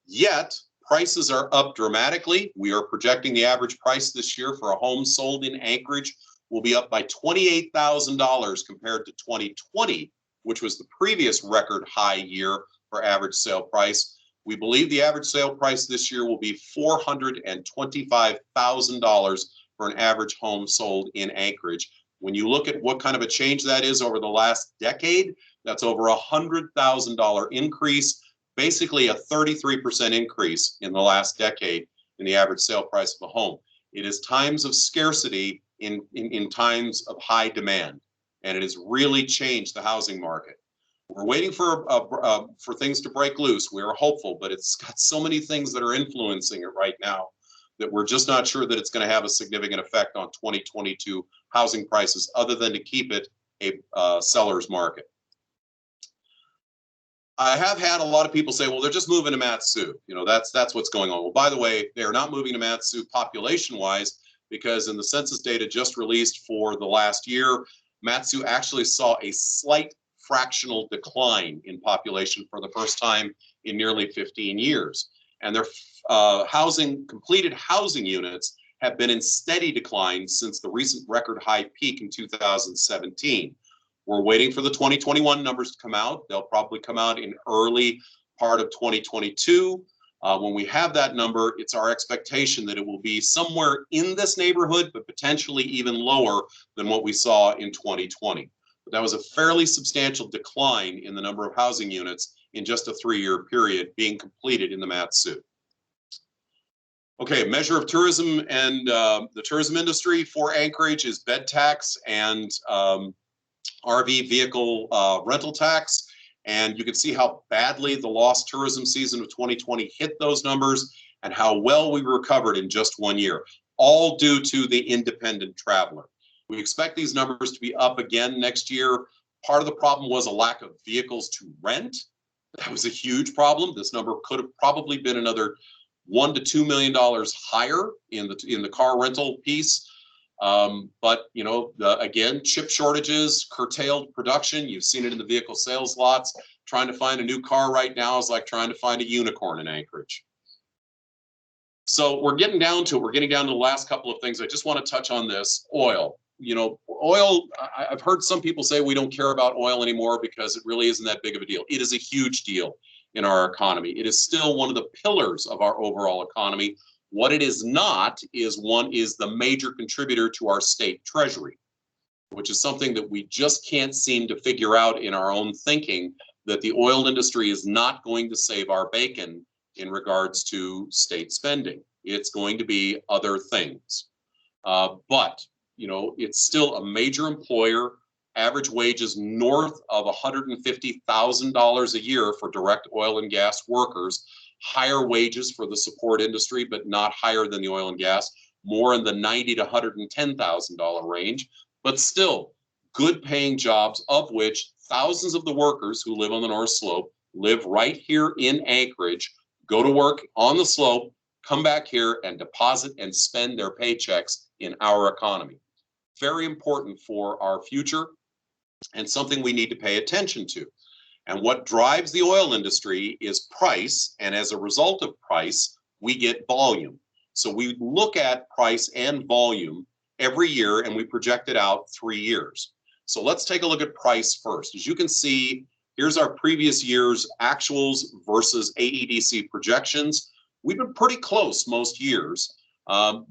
Yet, prices are up dramatically. We are projecting the average price this year for a home sold in Anchorage will be up by $28,000 compared to 2020, which was the previous record high year for average sale price. We believe the average sale price this year will be $425,000 for an average home sold in Anchorage. When you look at what kind of a change that is over the last decade, that's over $100,000 increase, basically a 33% increase in the last decade in the average sale price of a home. It is times of scarcity in times of high demand, and it has really changed the housing market. We're waiting for things to break loose. We are hopeful, but it's got so many things that are influencing it right now that we're just not sure that it's going to have a significant effect on 2022 housing prices, other than to keep it a seller's market. I have had a lot of people say, well, they're just moving to Mat-Su. You know, that's what's going on. Well, by the way, they're not moving to Mat-Su population-wise, because in the census data just released for the last year, Mat-Su actually saw a slight fractional decline in population for the first time in nearly 15 years. And their completed housing units have been in steady decline since the recent record high peak in 2017. We're waiting for the 2021 numbers to come out. They'll probably come out in early part of 2022. When we have that number, it's our expectation that it will be somewhere in this neighborhood, but potentially even lower than what we saw in 2020. But that was a fairly substantial decline in the number of housing units in just a 3-year period being completed in the Mat-Su. Okay, measure of tourism and the tourism industry for Anchorage is bed tax and RV vehicle rental tax. And you can see how badly the lost tourism season of 2020 hit those numbers and how well we recovered in just 1 year, all due to the independent traveler. We expect these numbers to be up again next year. Part of the problem was a lack of vehicles to rent. That was a huge problem. This number could have probably been another $1 to $2 million higher in the car rental piece. But, you know, again, chip shortages, curtailed production. You've seen it in the vehicle sales lots. Trying to find a new car right now is like trying to find a unicorn in Anchorage. So we're getting down to the last couple of things. I just want to touch on this. Oil. you know, oil, I've heard some people say we don't care about oil anymore because it really isn't that big of a deal. It is a huge deal in our economy. It is still one of the pillars of our overall economy. What it is not is the major contributor to our state treasury, which is something that we just can't seem to figure out in our own thinking, that the oil industry is not going to save our bacon in regards to state spending. It's going to be other things. But, you know, it's still a major employer. Average wages north of $150,000 a year for direct oil and gas workers. Higher wages for the support industry, but not higher than the oil and gas, more in the $90,000 to $110,000 range, but still good paying jobs, of which thousands of the workers who live on the North Slope live right here in Anchorage, go to work on the slope, come back here and deposit and spend their paychecks in our economy. Very important for our future and something we need to pay attention to. And what drives the oil industry is price, and as a result of price, we get volume. So we look at price and volume every year, and we project it out 3 years. So let's take a look at price first. As you can see, here's our previous year's actuals versus AEDC projections. We've been pretty close most years.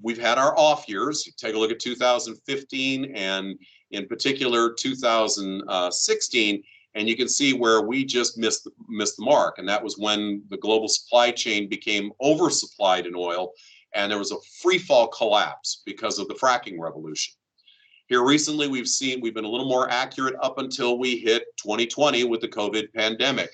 We've had our off years. You take a look at 2015 and in particular 2016, and you can see where we just missed the mark. And that was when the global supply chain became oversupplied in oil, and there was a free fall collapse because of the fracking revolution. Here recently, we've been a little more accurate up until we hit 2020 with the COVID pandemic.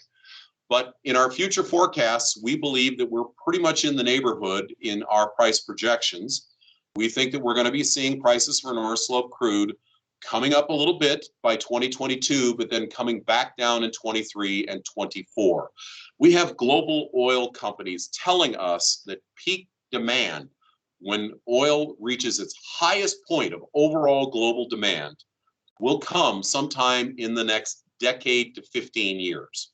But in our future forecasts, we believe that we're pretty much in the neighborhood in our price projections. We think that we're going to be seeing prices for North Slope crude coming up a little bit by 2022, but then coming back down in 23 and 24. We have global oil companies telling us that peak demand, when oil reaches its highest point of overall global demand, will come sometime in the next decade to 15 years.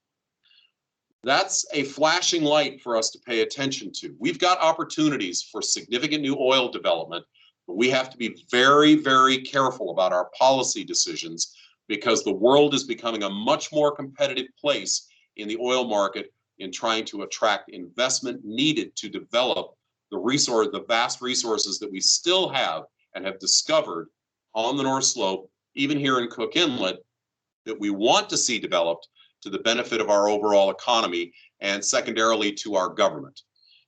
That's a flashing light for us to pay attention to. We've got opportunities for significant new oil development, but we have to be very, very careful about our policy decisions because the world is becoming a much more competitive place in the oil market in trying to attract investment needed to develop the vast resources that we still have and have discovered on the North Slope, even here in Cook Inlet, that we want to see developed to the benefit of our overall economy and secondarily to our government.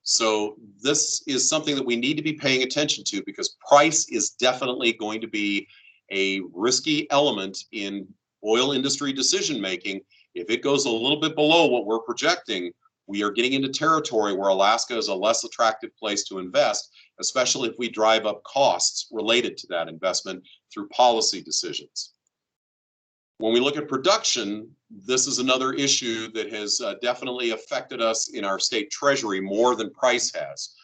So this is something that we need to be paying attention to because price is definitely going to be a risky element in oil industry decision making. If it goes a little bit below what we're projecting, we are getting into territory where Alaska is a less attractive place to invest, especially if we drive up costs related to that investment through policy decisions. When we look at production, this is another issue that has definitely affected us in our state treasury more than price has.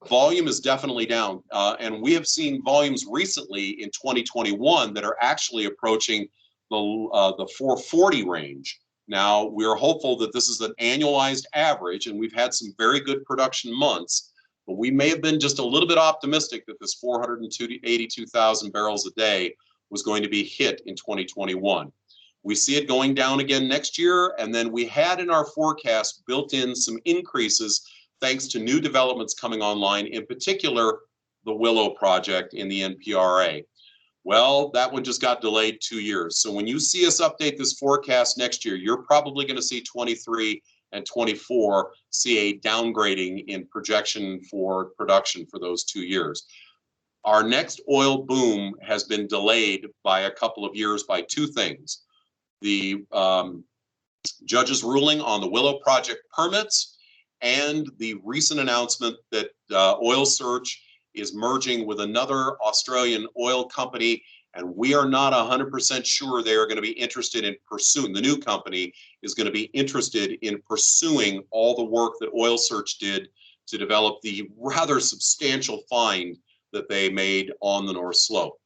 Volume is definitely down, and we have seen volumes recently in 2021 that are actually approaching the 440 range. Now, we're hopeful that this is an annualized average, and we've had some very good production months, but we may have been just a little bit optimistic that this 482,000 barrels a day was going to be hit in 2021. We see it going down again next year, and then we had in our forecast built in some increases thanks to new developments coming online, in particular, the Willow project in the NPRA. Well, that one just got delayed 2 years. So when you see us update this forecast next year, you're probably going to see 23 and 24 see a downgrading in projection for production for those 2 years. Our next oil boom has been delayed by a couple of years by two things. The judge's ruling on the Willow project permits and the recent announcement that Oil Search is merging with another Australian oil company, and we are not 100% sure they are going to be interested in pursuing, the new company is going to be interested in pursuing all the work that Oil Search did to develop the rather substantial find that they made on the North Slope.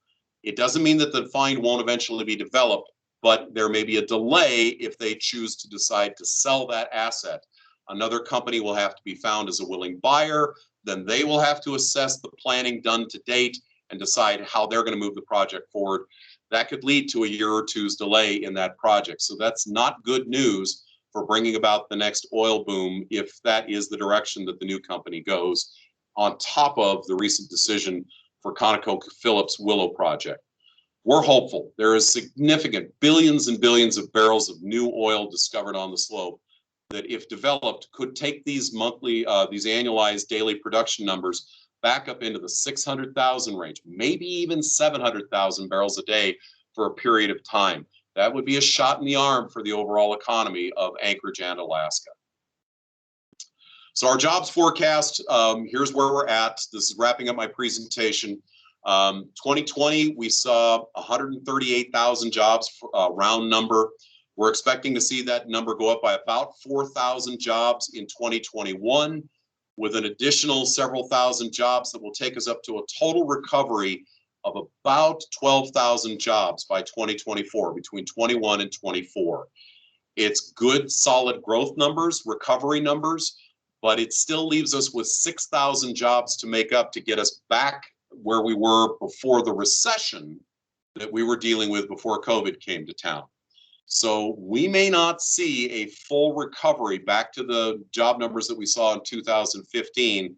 It doesn't mean that the find won't eventually be developed, but there may be a delay if they choose to decide to sell that asset. Another company will have to be found as a willing buyer. Then they will have to assess the planning done to date, and decide how they're going to move the project forward. That could lead to a year or two's delay in that project. So that's not good news for bringing about the next oil boom if that is the direction that the new company goes, on top of the recent decision for ConocoPhillips' Willow project. We're hopeful. There is significant billions and billions of barrels of new oil discovered on the slope that, if developed, could take these these annualized daily production numbers back up into the 600,000 range, maybe even 700,000 barrels a day for a period of time. That would be a shot in the arm for the overall economy of Anchorage and Alaska. So our jobs forecast, here's where we're at. This is wrapping up my presentation. 2020, we saw 138,000 jobs, round number. We're expecting to see that number go up by about 4,000 jobs in 2021, with an additional several thousand jobs that will take us up to a total recovery of about 12,000 jobs by 2024, between 21 and 24. It's good, solid growth numbers, recovery numbers, but it still leaves us with 6,000 jobs to make up to get us back where we were before the recession that we were dealing with before COVID came to town. So we may not see a full recovery back to the job numbers that we saw in 2015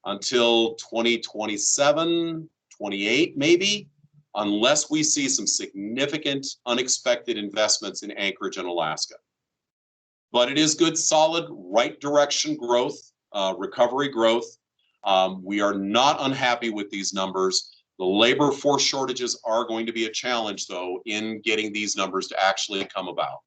until 2027, 28 maybe, unless we see some significant unexpected investments in Anchorage and Alaska. But it is good, solid, right direction growth, recovery growth. We are not unhappy with these numbers. The labor force shortages are going to be a challenge, though, in getting these numbers to actually come about.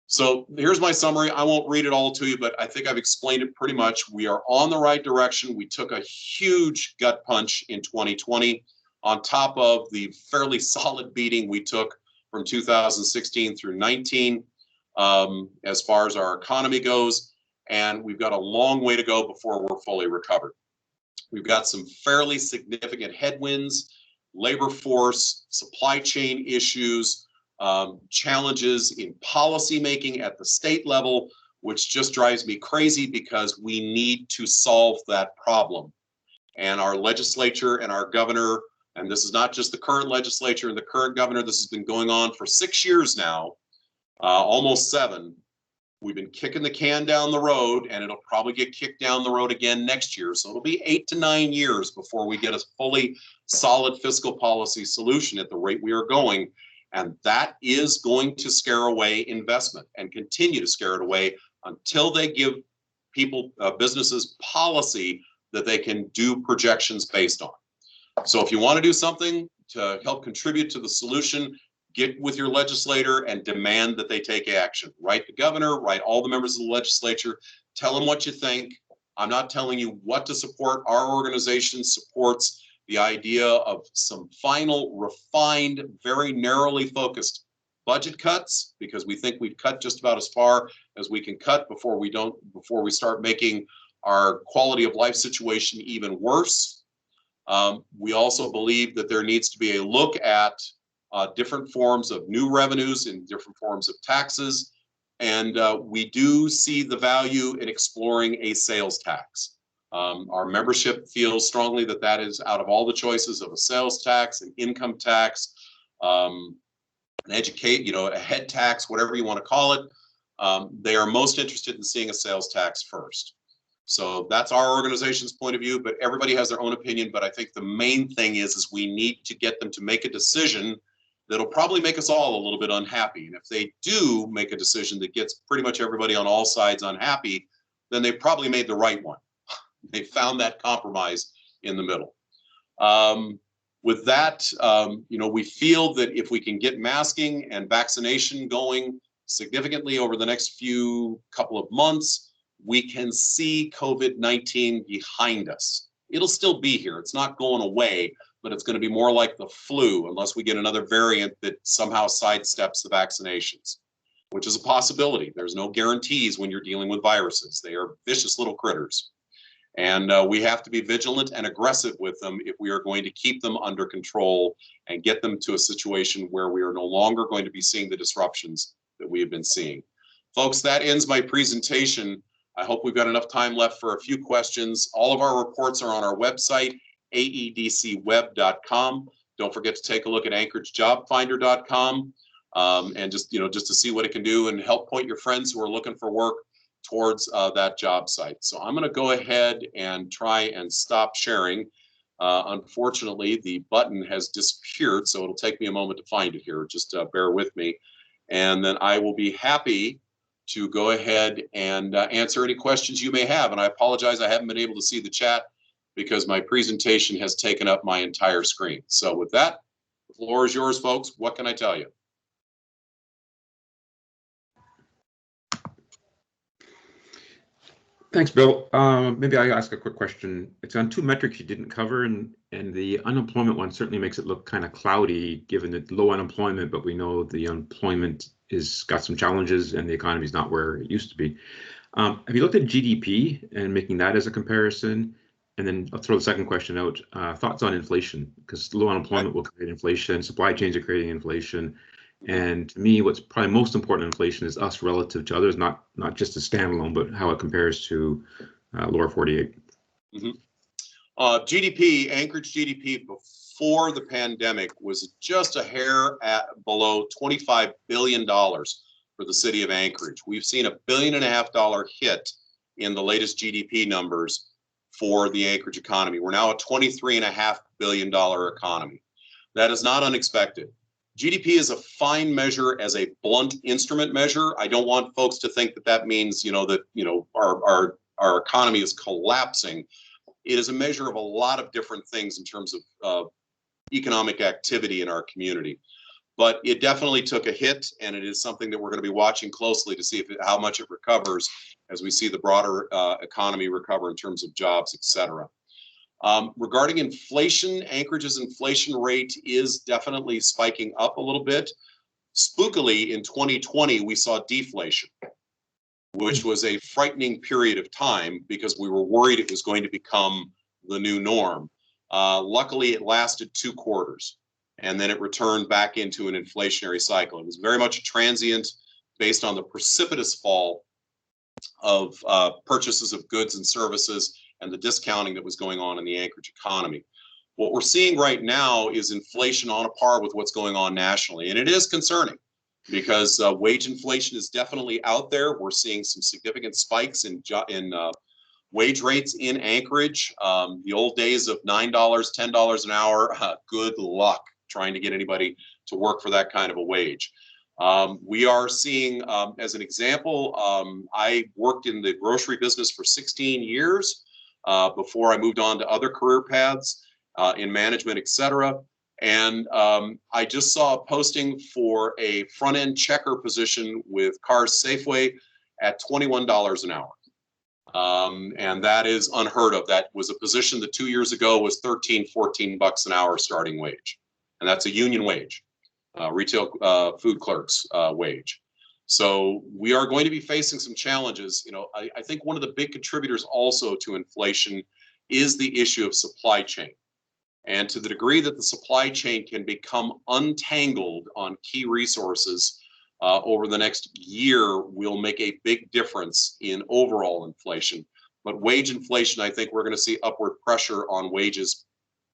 So here's my summary. I won't read it all to you, but I think I've explained it pretty much. We are on the right direction. We took a huge gut punch in 2020 on top of the fairly solid beating we took from 2016 through 19 as far as our economy goes. And we've got a long way to go before we're fully recovered. We've got some fairly significant headwinds, labor force, supply chain issues, challenges in policy making at the state level, which just drives me crazy because we need to solve that problem. And our legislature and our governor, and this is not just the current legislature and the current governor, this has been going on for 6 years now, almost 7. We've been kicking the can down the road, and it'll probably get kicked down the road again next year. So it'll be 8 to 9 years before we get a fully solid fiscal policy solution at the rate we are going. And that is going to scare away investment and continue to scare it away until they give people, businesses, policy that they can do projections based on. So if you want to do something to help contribute to the solution, get with your legislator and demand that they take action. Write the governor, write all the members of the legislature, tell them what you think. I'm not telling you what to support. Our organization supports the idea of some final, refined, very narrowly focused budget cuts, because we think we've cut just about as far as we can cut before we start making our quality of life situation even worse. We also believe that there needs to be a look at different forms of new revenues and different forms of taxes. And we do see the value in exploring a sales tax. Our membership feels strongly that that is, out of all the choices of a sales tax, an income tax, an a head tax, whatever you want to call it, they are most interested in seeing a sales tax first. So that's our organization's point of view, but everybody has their own opinion. But I think the main thing is we need to get them to make a decision that'll probably make us all a little bit unhappy. And if they do make a decision that gets pretty much everybody on all sides unhappy, then they probably made the right one. They found that compromise in the middle. With that, we feel that if we can get masking and vaccination going significantly over the next couple of months, we can see COVID-19 behind us. It'll still be here. It's not going away, but it's going to be more like the flu unless we get another variant that somehow sidesteps the vaccinations, which is a possibility. There's no guarantees when you're dealing with viruses. They are vicious little critters. And we have to be vigilant and aggressive with them if we are going to keep them under control and get them to a situation where we are no longer going to be seeing the disruptions that we have been seeing. Folks, that ends my presentation. I hope we've got enough time left for a few questions. All of our reports are on our website, aedcweb.com. Don't forget to take a look at anchoragejobfinder.com and just to see what it can do and help point your friends who are looking for work towards that job site. So I'm going to go ahead and try and stop sharing. Unfortunately, the button has disappeared, so it'll take me a moment to find it here. Just bear with me. And then I will be happy to go ahead and answer any questions you may have. And I apologize, I haven't been able to see the chat because my presentation has taken up my entire screen. So with that, the floor is yours, folks. What can I tell you? Thanks, Bill. Maybe I'll ask a quick question. It's on two metrics you didn't cover, and the unemployment one certainly makes it look kind of cloudy given the low unemployment, but we know the unemployment is got some challenges and the economy is not where it used to be. Have you looked at GDP and making that as a comparison? And then I'll throw the second question out. Thoughts on inflation, because low unemployment will create inflation, supply chains are creating inflation. And to me, what's probably most important in inflation is us relative to others, not just a standalone, but how it compares to lower 48. Mm-hmm. GDP, Anchorage GDP before the pandemic was just a hair below $25 billion for the city of Anchorage. We've seen $1.5 billion hit in the latest GDP numbers for the Anchorage economy. We're now a $23.5 billion economy. That is not unexpected. GDP is a fine measure as a blunt instrument measure. I don't want folks to think that that means, our economy is collapsing. It is a measure of a lot of different things in terms of economic activity in our community. But it definitely took a hit, and it is something that we're going to be watching closely to see how much it recovers as we see the broader economy recover in terms of jobs, et cetera. Regarding inflation, Anchorage's inflation rate is definitely spiking up a little bit. Spookily, in 2020, we saw deflation, which was a frightening period of time because we were worried it was going to become the new norm. Luckily, it lasted 2 quarters, and then it returned back into an inflationary cycle. It was very much a transient based on the precipitous fall of purchases of goods and services and the discounting that was going on in the Anchorage economy. What we're seeing right now is inflation on a par with what's going on nationally, and it is concerning because wage inflation is definitely out there. We're seeing some significant spikes in wage rates in Anchorage. The old days of $9, $10 an hour, good luck trying to get anybody to work for that kind of a wage. We are seeing, as an example, I worked in the grocery business for 16 years. Before I moved on to other career paths in management, et cetera. And I just saw a posting for a front-end checker position with Cars Safeway at $21 an hour. And that is unheard of. That was a position that 2 years ago was $13-14 an hour starting wage. And that's a union wage, retail food clerk's wage. So we are going to be facing some challenges. I think one of the big contributors also to inflation is the issue of supply chain. And to the degree that the supply chain can become untangled on key resources over the next year will make a big difference in overall inflation. But wage inflation, I think we're going to see upward pressure on wages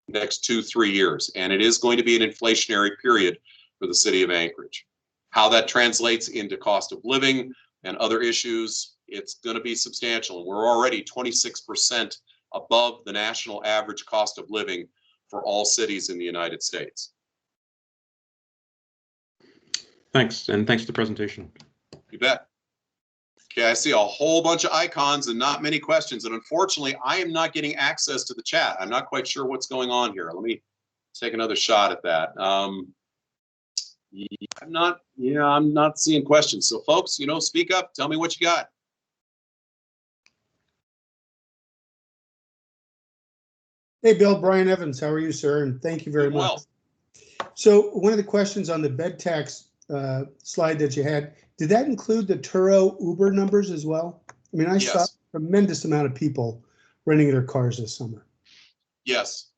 next 2-3 years. And it is going to be an inflationary period for the city of Anchorage. How that translates into cost of living and other issues, it's going to be substantial. And we're already 26% above the national average cost of living for all cities in the United States. Thanks, and thanks for the presentation. You bet. Okay, I see a whole bunch of icons and not many questions. And unfortunately, I am not getting access to the chat. I'm not quite sure what's going on here. Let me take another shot at that. I'm not seeing questions. So folks, speak up, tell me what you got. Hey, Bill, Brian Evans, how are you, sir? And thank you very much. Well, so one of the questions on the bed tax slide that you had, did that include the Turo Uber numbers as well? I mean, I yes. saw a tremendous amount of people renting their cars this summer. Yes.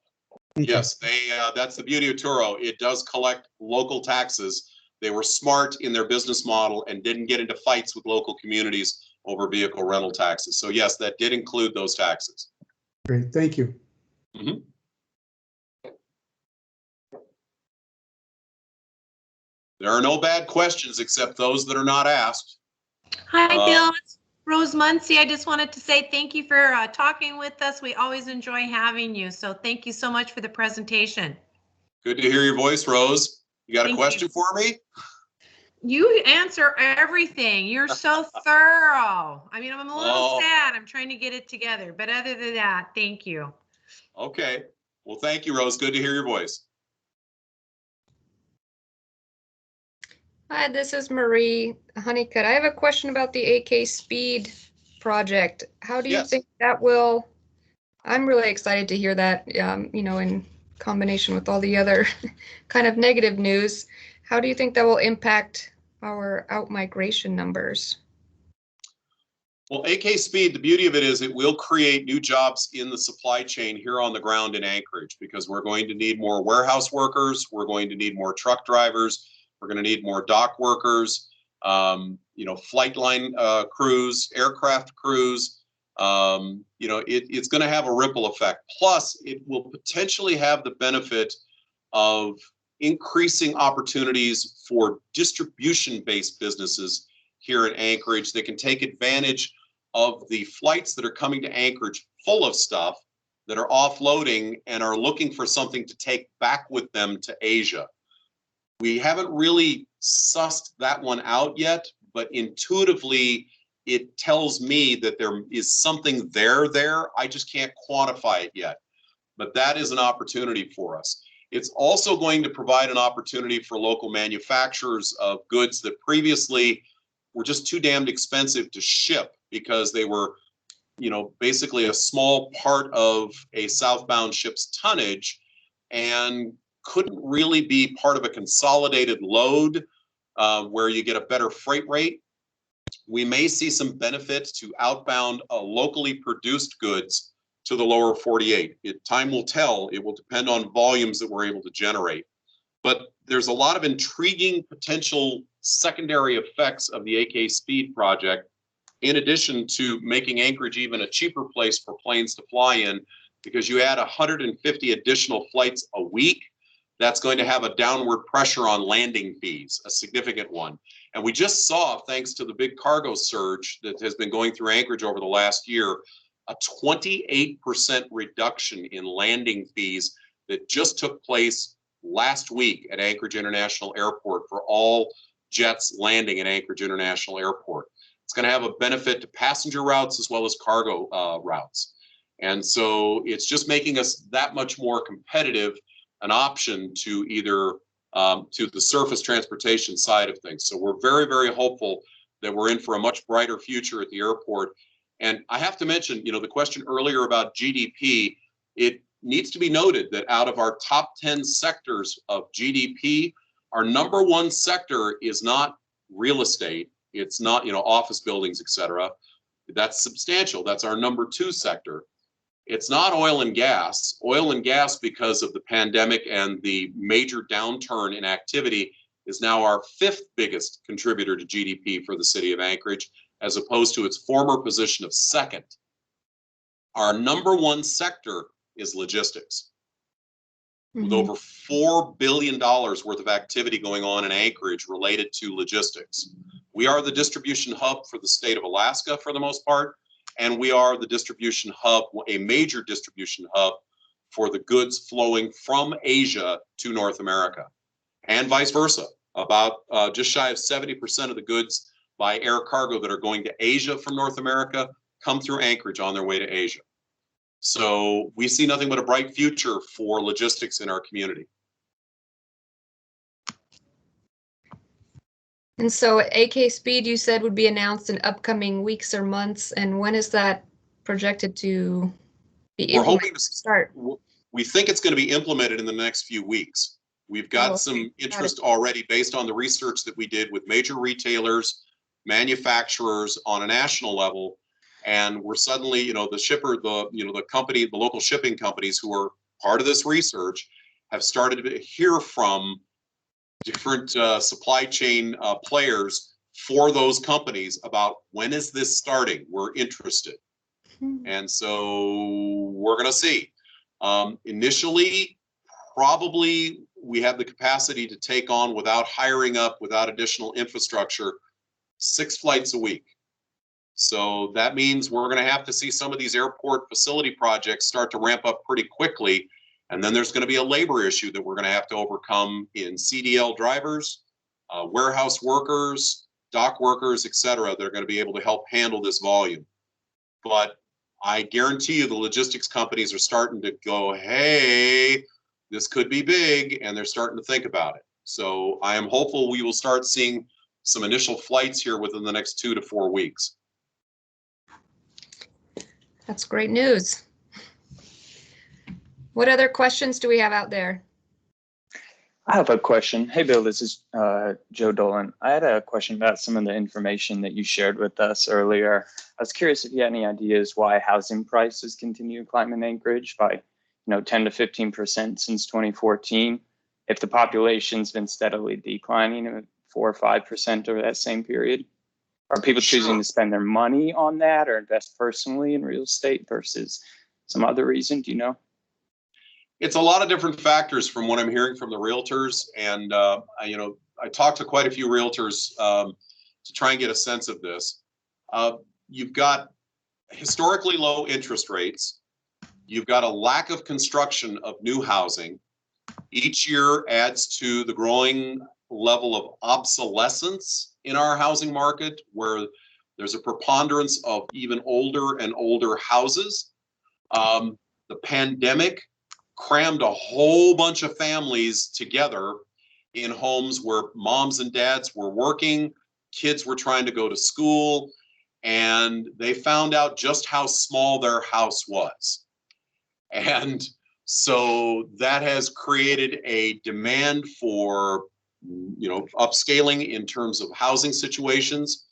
Okay. Yes, that's the beauty of Turo. It does collect local taxes. They were smart in their business model and didn't get into fights with local communities over vehicle rental taxes. So yes, that did include those taxes. Great, thank you. Mm-hmm. There are no bad questions except those that are not asked. Hi, Bill. It's Rose Muncie. I just wanted to say thank you for talking with us. We always enjoy having you. So thank you so much for the presentation. Good to hear your voice, Rose. You got a Thank question for me? You answer everything. You're so thorough. I mean, I'm a little Oh. sad. I'm trying to get it together. But other than that, thank you. Okay. Well, thank you, Rose. Good to hear your voice. Hi, this is Marie Honeycutt. I have a question about the AK Speed project. How do you Yes. think that will, I'm really excited to hear that, you know, in combination with all the other kind of negative news. How do you think that will impact our out-migration numbers? Well, AK Speed, the beauty of it is it will create new jobs in the supply chain here on the ground in Anchorage, because we're going to need more warehouse workers. We're going to need more truck drivers. We're going to need more dock workers, you know, flight line crews, aircraft crews. You know, it's going to have a ripple effect. Plus, it will potentially have the benefit of increasing opportunities for distribution-based businesses here in Anchorage. They can take advantage of the flights that are coming to Anchorage full of stuff that are offloading and are looking for something to take back with them to Asia. We haven't really sussed that one out yet, but intuitively, it tells me that there is something there. I just can't quantify it yet, but that is an opportunity for us. It's also going to provide an opportunity for local manufacturers of goods that previously were just too damned expensive to ship because they were, you know, basically a small part of a southbound ship's tonnage and couldn't really be part of a consolidated load where you get a better freight rate. We may see some benefit to outbound locally produced goods to the lower 48. Time will tell. It will depend on volumes that we're able to generate. But there's a lot of intriguing potential secondary effects of the AK Speed project, in addition to making Anchorage even a cheaper place for planes to fly in, because you add 150 additional flights a week, that's going to have a downward pressure on landing fees, a significant one. And we just saw, thanks to the big cargo surge that has been going through Anchorage over the last year, a 28% reduction in landing fees that just took place last week at Anchorage International Airport for all jets landing at Anchorage International Airport. It's going to have a benefit to passenger routes as well as cargo routes. And so it's just making us that much more competitive, an option to either to the surface transportation side of things. So we're very, very hopeful that we're in for a much brighter future at the airport. And I have to mention, you know, the question earlier about GDP, it needs to be noted that out of our top 10 sectors of GDP, our number one sector is not real estate. It's not, you know, office buildings, et cetera. That's substantial. That's our number two sector. It's not oil and gas. Oil and gas, because of the pandemic and the major downturn in activity, is now our fifth biggest contributor to GDP for the city of Anchorage, as opposed to its former position of second. Our number one sector is logistics, with over $4 billion worth of activity going on in Anchorage related to logistics. We are the distribution hub for the state of Alaska for the most part, and we are the distribution hub, a major distribution hub for the goods flowing from Asia to North America, and vice versa. About just shy of 70% of the goods by air cargo that are going to Asia from North America come through Anchorage on their way to Asia. So we see nothing but a bright future for logistics in our community. And so AK Speed, you said, would be announced in upcoming weeks or months. And when is that projected to be implemented? We're hoping to start? We think it's going to be implemented in the next few weeks. We've got some interest already based on the research that we did with major retailers, manufacturers on a national level. And we're suddenly, you know, the shipper, the company, the local shipping companies who are part of this research have started to hear from different supply chain players for those companies about when is this starting? We're interested. And so we're going to see. Initially, probably we have the capacity to take on, without hiring up, without additional infrastructure, 6 flights a week. So that means we're going to have to see some of these airport facility projects start to ramp up pretty quickly. And then there's going to be a labor issue that we're going to have to overcome in CDL drivers, warehouse workers, dock workers, et cetera. They're going to be able to help handle this volume. But I guarantee you the logistics companies are starting to go, hey, this could be big, and they're starting to think about it. So I am hopeful we will start seeing some initial flights here within the next 2 to 4 weeks. That's great news. What other questions do we have out there? I have a question. Hey, Bill, this is Joe Dolan. I had a question about some of the information that you shared with us earlier. I was curious if you had any ideas why housing prices continue to climb in Anchorage by 10 to 15% since 2014, if the population's been steadily declining at 4 or 5% over that same period. Are people choosing to spend their money on that or invest personally in real estate versus some other reason? Do you know? It's a lot of different factors from what I'm hearing from the realtors. And, I talked to quite a few realtors to try and get a sense of this. You've got historically low interest rates. You've got a lack of construction of new housing. Each year adds to the growing level of obsolescence in our housing market, where there's a preponderance of even older and older houses. The pandemic crammed a whole bunch of families together in homes where moms and dads were working, kids were trying to go to school, and they found out just how small their house was. And so that has created a demand for upscaling in terms of housing situations.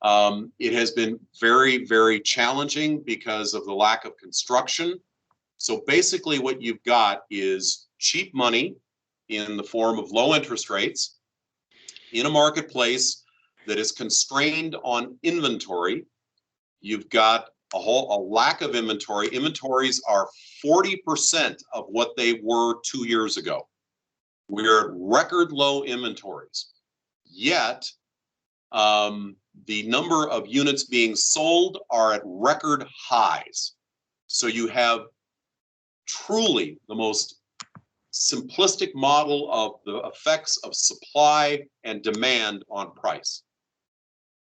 It has been very, very challenging because of the lack of construction. So basically what you've got is cheap money in the form of low interest rates in a marketplace that is constrained on inventory. You've got a lack of inventory. Inventories are 40% of what they were 2 years ago. We're at record low inventories. Yet, the number of units being sold are at record highs. So you have truly the most simplistic model of the effects of supply and demand on price.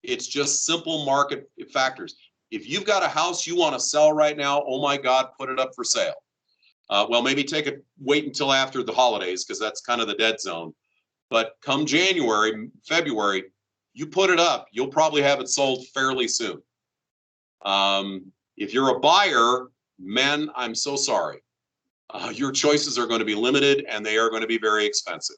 It's just simple market factors. If you've got a house you want to sell right now, oh my God, put it up for sale. Well, maybe wait until after the holidays, because that's kind of the dead zone. But come January, February, you put it up, you'll probably have it sold fairly soon. If you're a buyer, men, I'm so sorry. Your choices are going to be limited and they are going to be very expensive.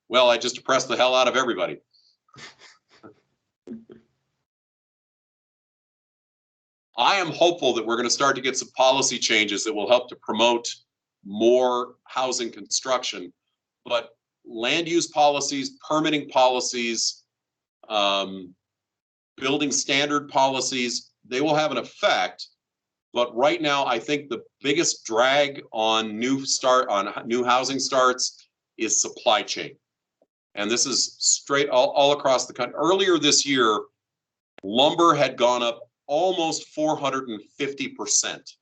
Well, I just depressed the hell out of everybody. I am hopeful that we're going to start to get some policy changes that will help to promote more housing construction, but land use policies, permitting policies, building standard policies, they will have an effect. But right now, I think the biggest drag on new housing starts is supply chain. And this is straight all across the country. Earlier this year, lumber had gone up almost 450%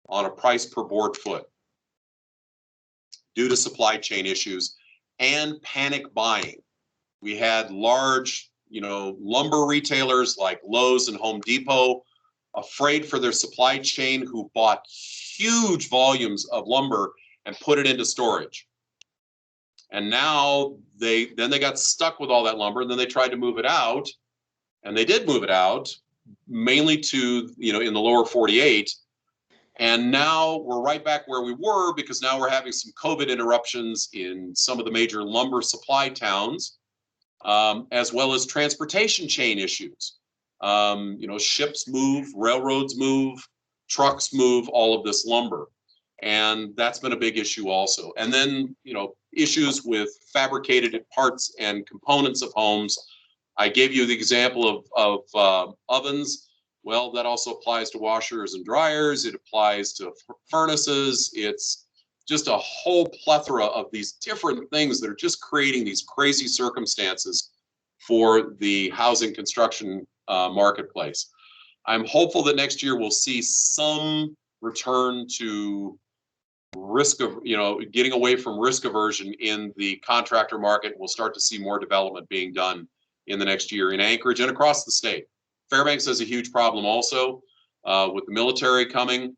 on a price per board foot due to supply chain issues and panic buying. We had large, lumber retailers like Lowe's and Home Depot afraid for their supply chain, who bought huge volumes of lumber and put it into storage. And now they got stuck with all that lumber, and then they tried to move it out, and they did move it out, mainly to, in the lower 48. And now we're right back where we were, because now we're having some COVID interruptions in some of the major lumber supply towns, as well as transportation chain issues. Ships move, railroads move, trucks move, all of this lumber. And that's been a big issue also. And then, issues with fabricated parts and components of homes. I gave you the example of ovens. Well, that also applies to washers and dryers. It applies to furnaces. It's just a whole plethora of these different things that are just creating these crazy circumstances for the housing construction marketplace. I'm hopeful that next year we'll see some return to risk of, getting away from risk aversion in the contractor market. We'll start to see more development being done in the next year in Anchorage and across the state. Fairbanks has a huge problem also with the military coming,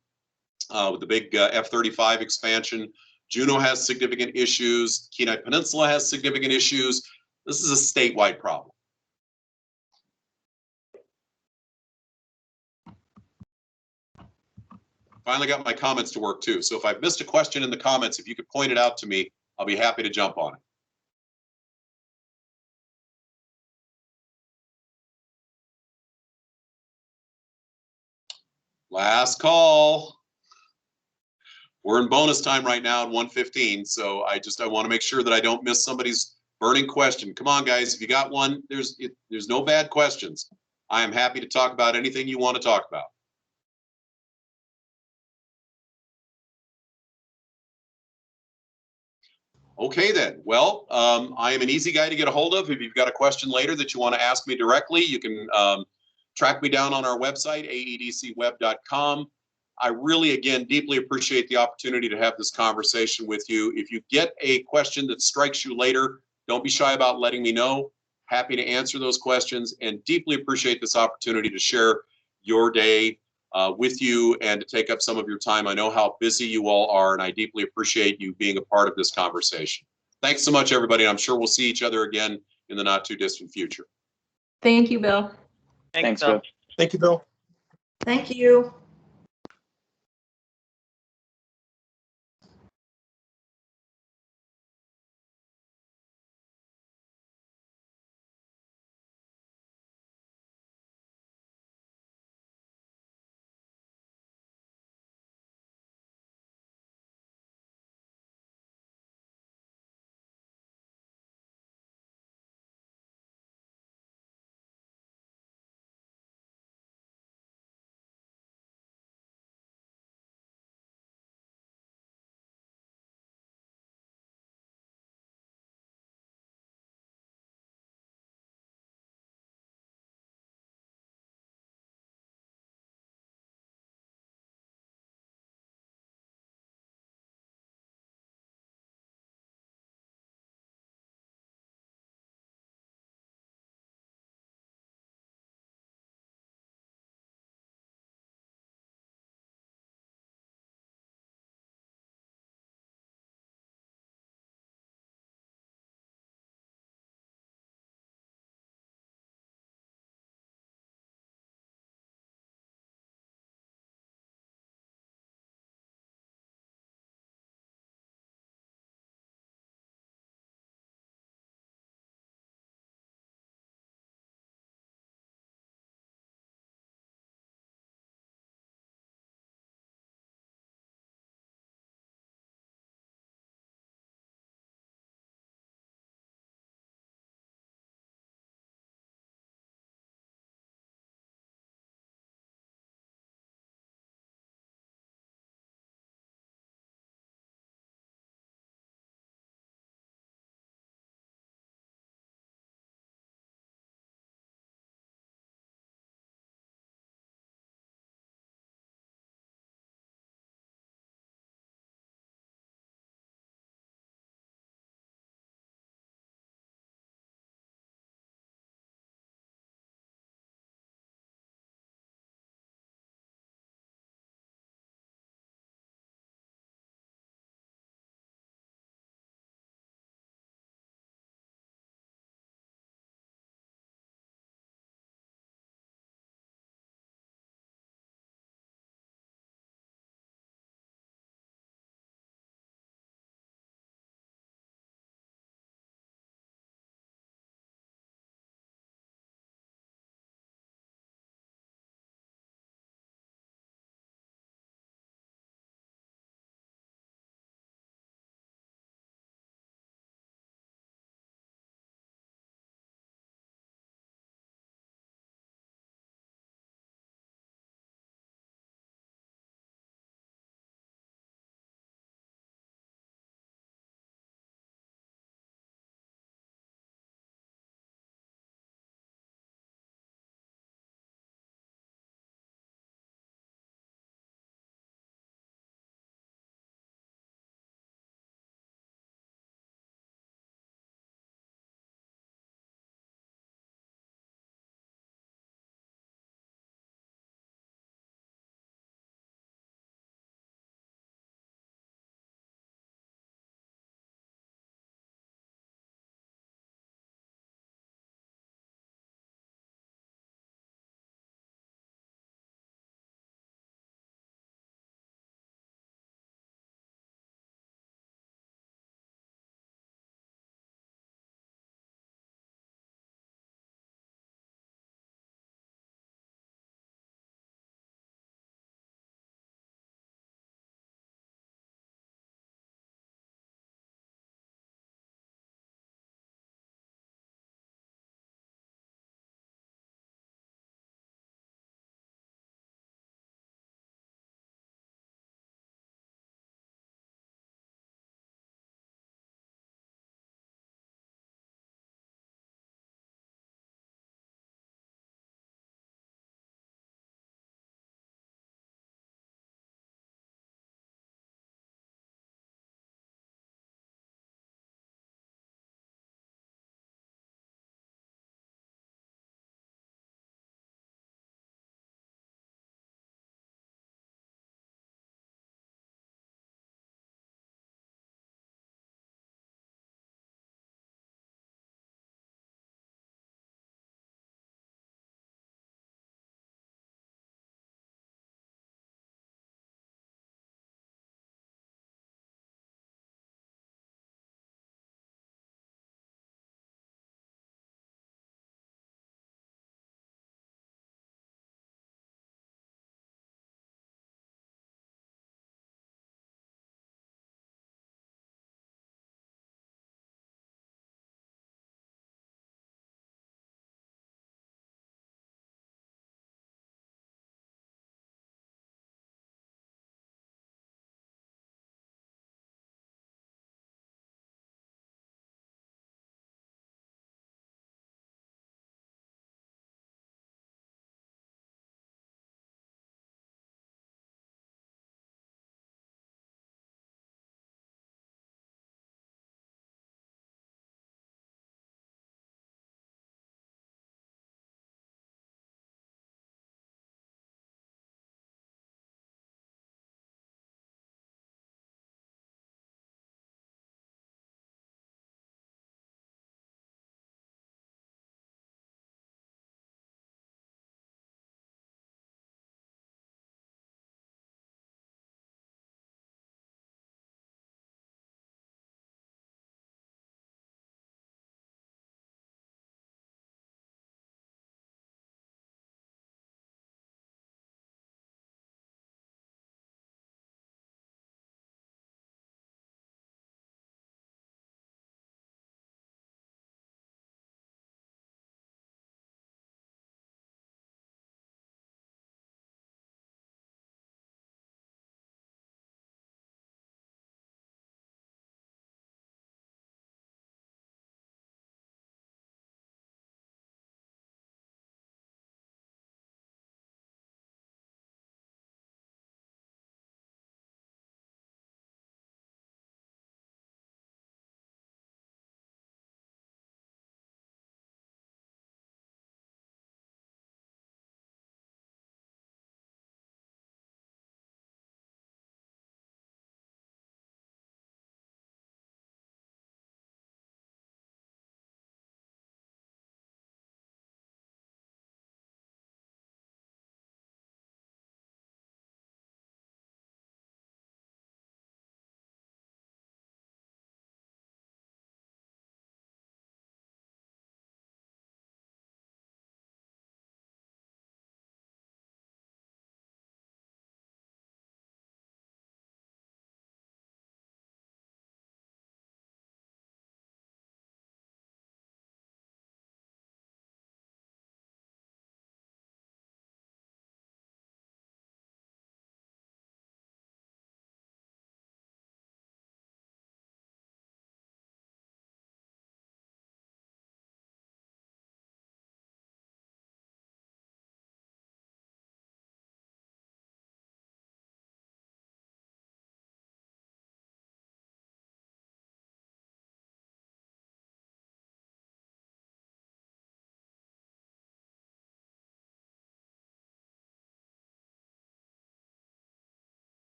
with the big F-35 expansion. Juneau has significant issues. Kenai Peninsula has significant issues. This is a statewide problem. Finally got my comments to work too. So if I've missed a question in the comments, if you could point it out to me, I'll be happy to jump on it. Last call. We're in bonus time right now at 1:15, so I want to make sure that I don't miss somebody's burning question. Come on, guys, if you got one, there's no bad questions. I am happy to talk about anything you want to talk about. Okay then. Well, I am an easy guy to get a hold of. If you've got a question later that you want to ask me directly, you can track me down on our website, aedcweb.com. I really, again, deeply appreciate the opportunity to have this conversation with you. If you get a question that strikes you later, don't be shy about letting me know. Happy to answer those questions and deeply appreciate this opportunity to share your day with you and to take up some of your time. I know how busy you all are, and I deeply appreciate you being a part of this conversation. Thanks so much, everybody. I'm sure we'll see each other again in the not too distant future. Thank you, Bill. Thanks, Bill. Thank you, Bill. Thank you.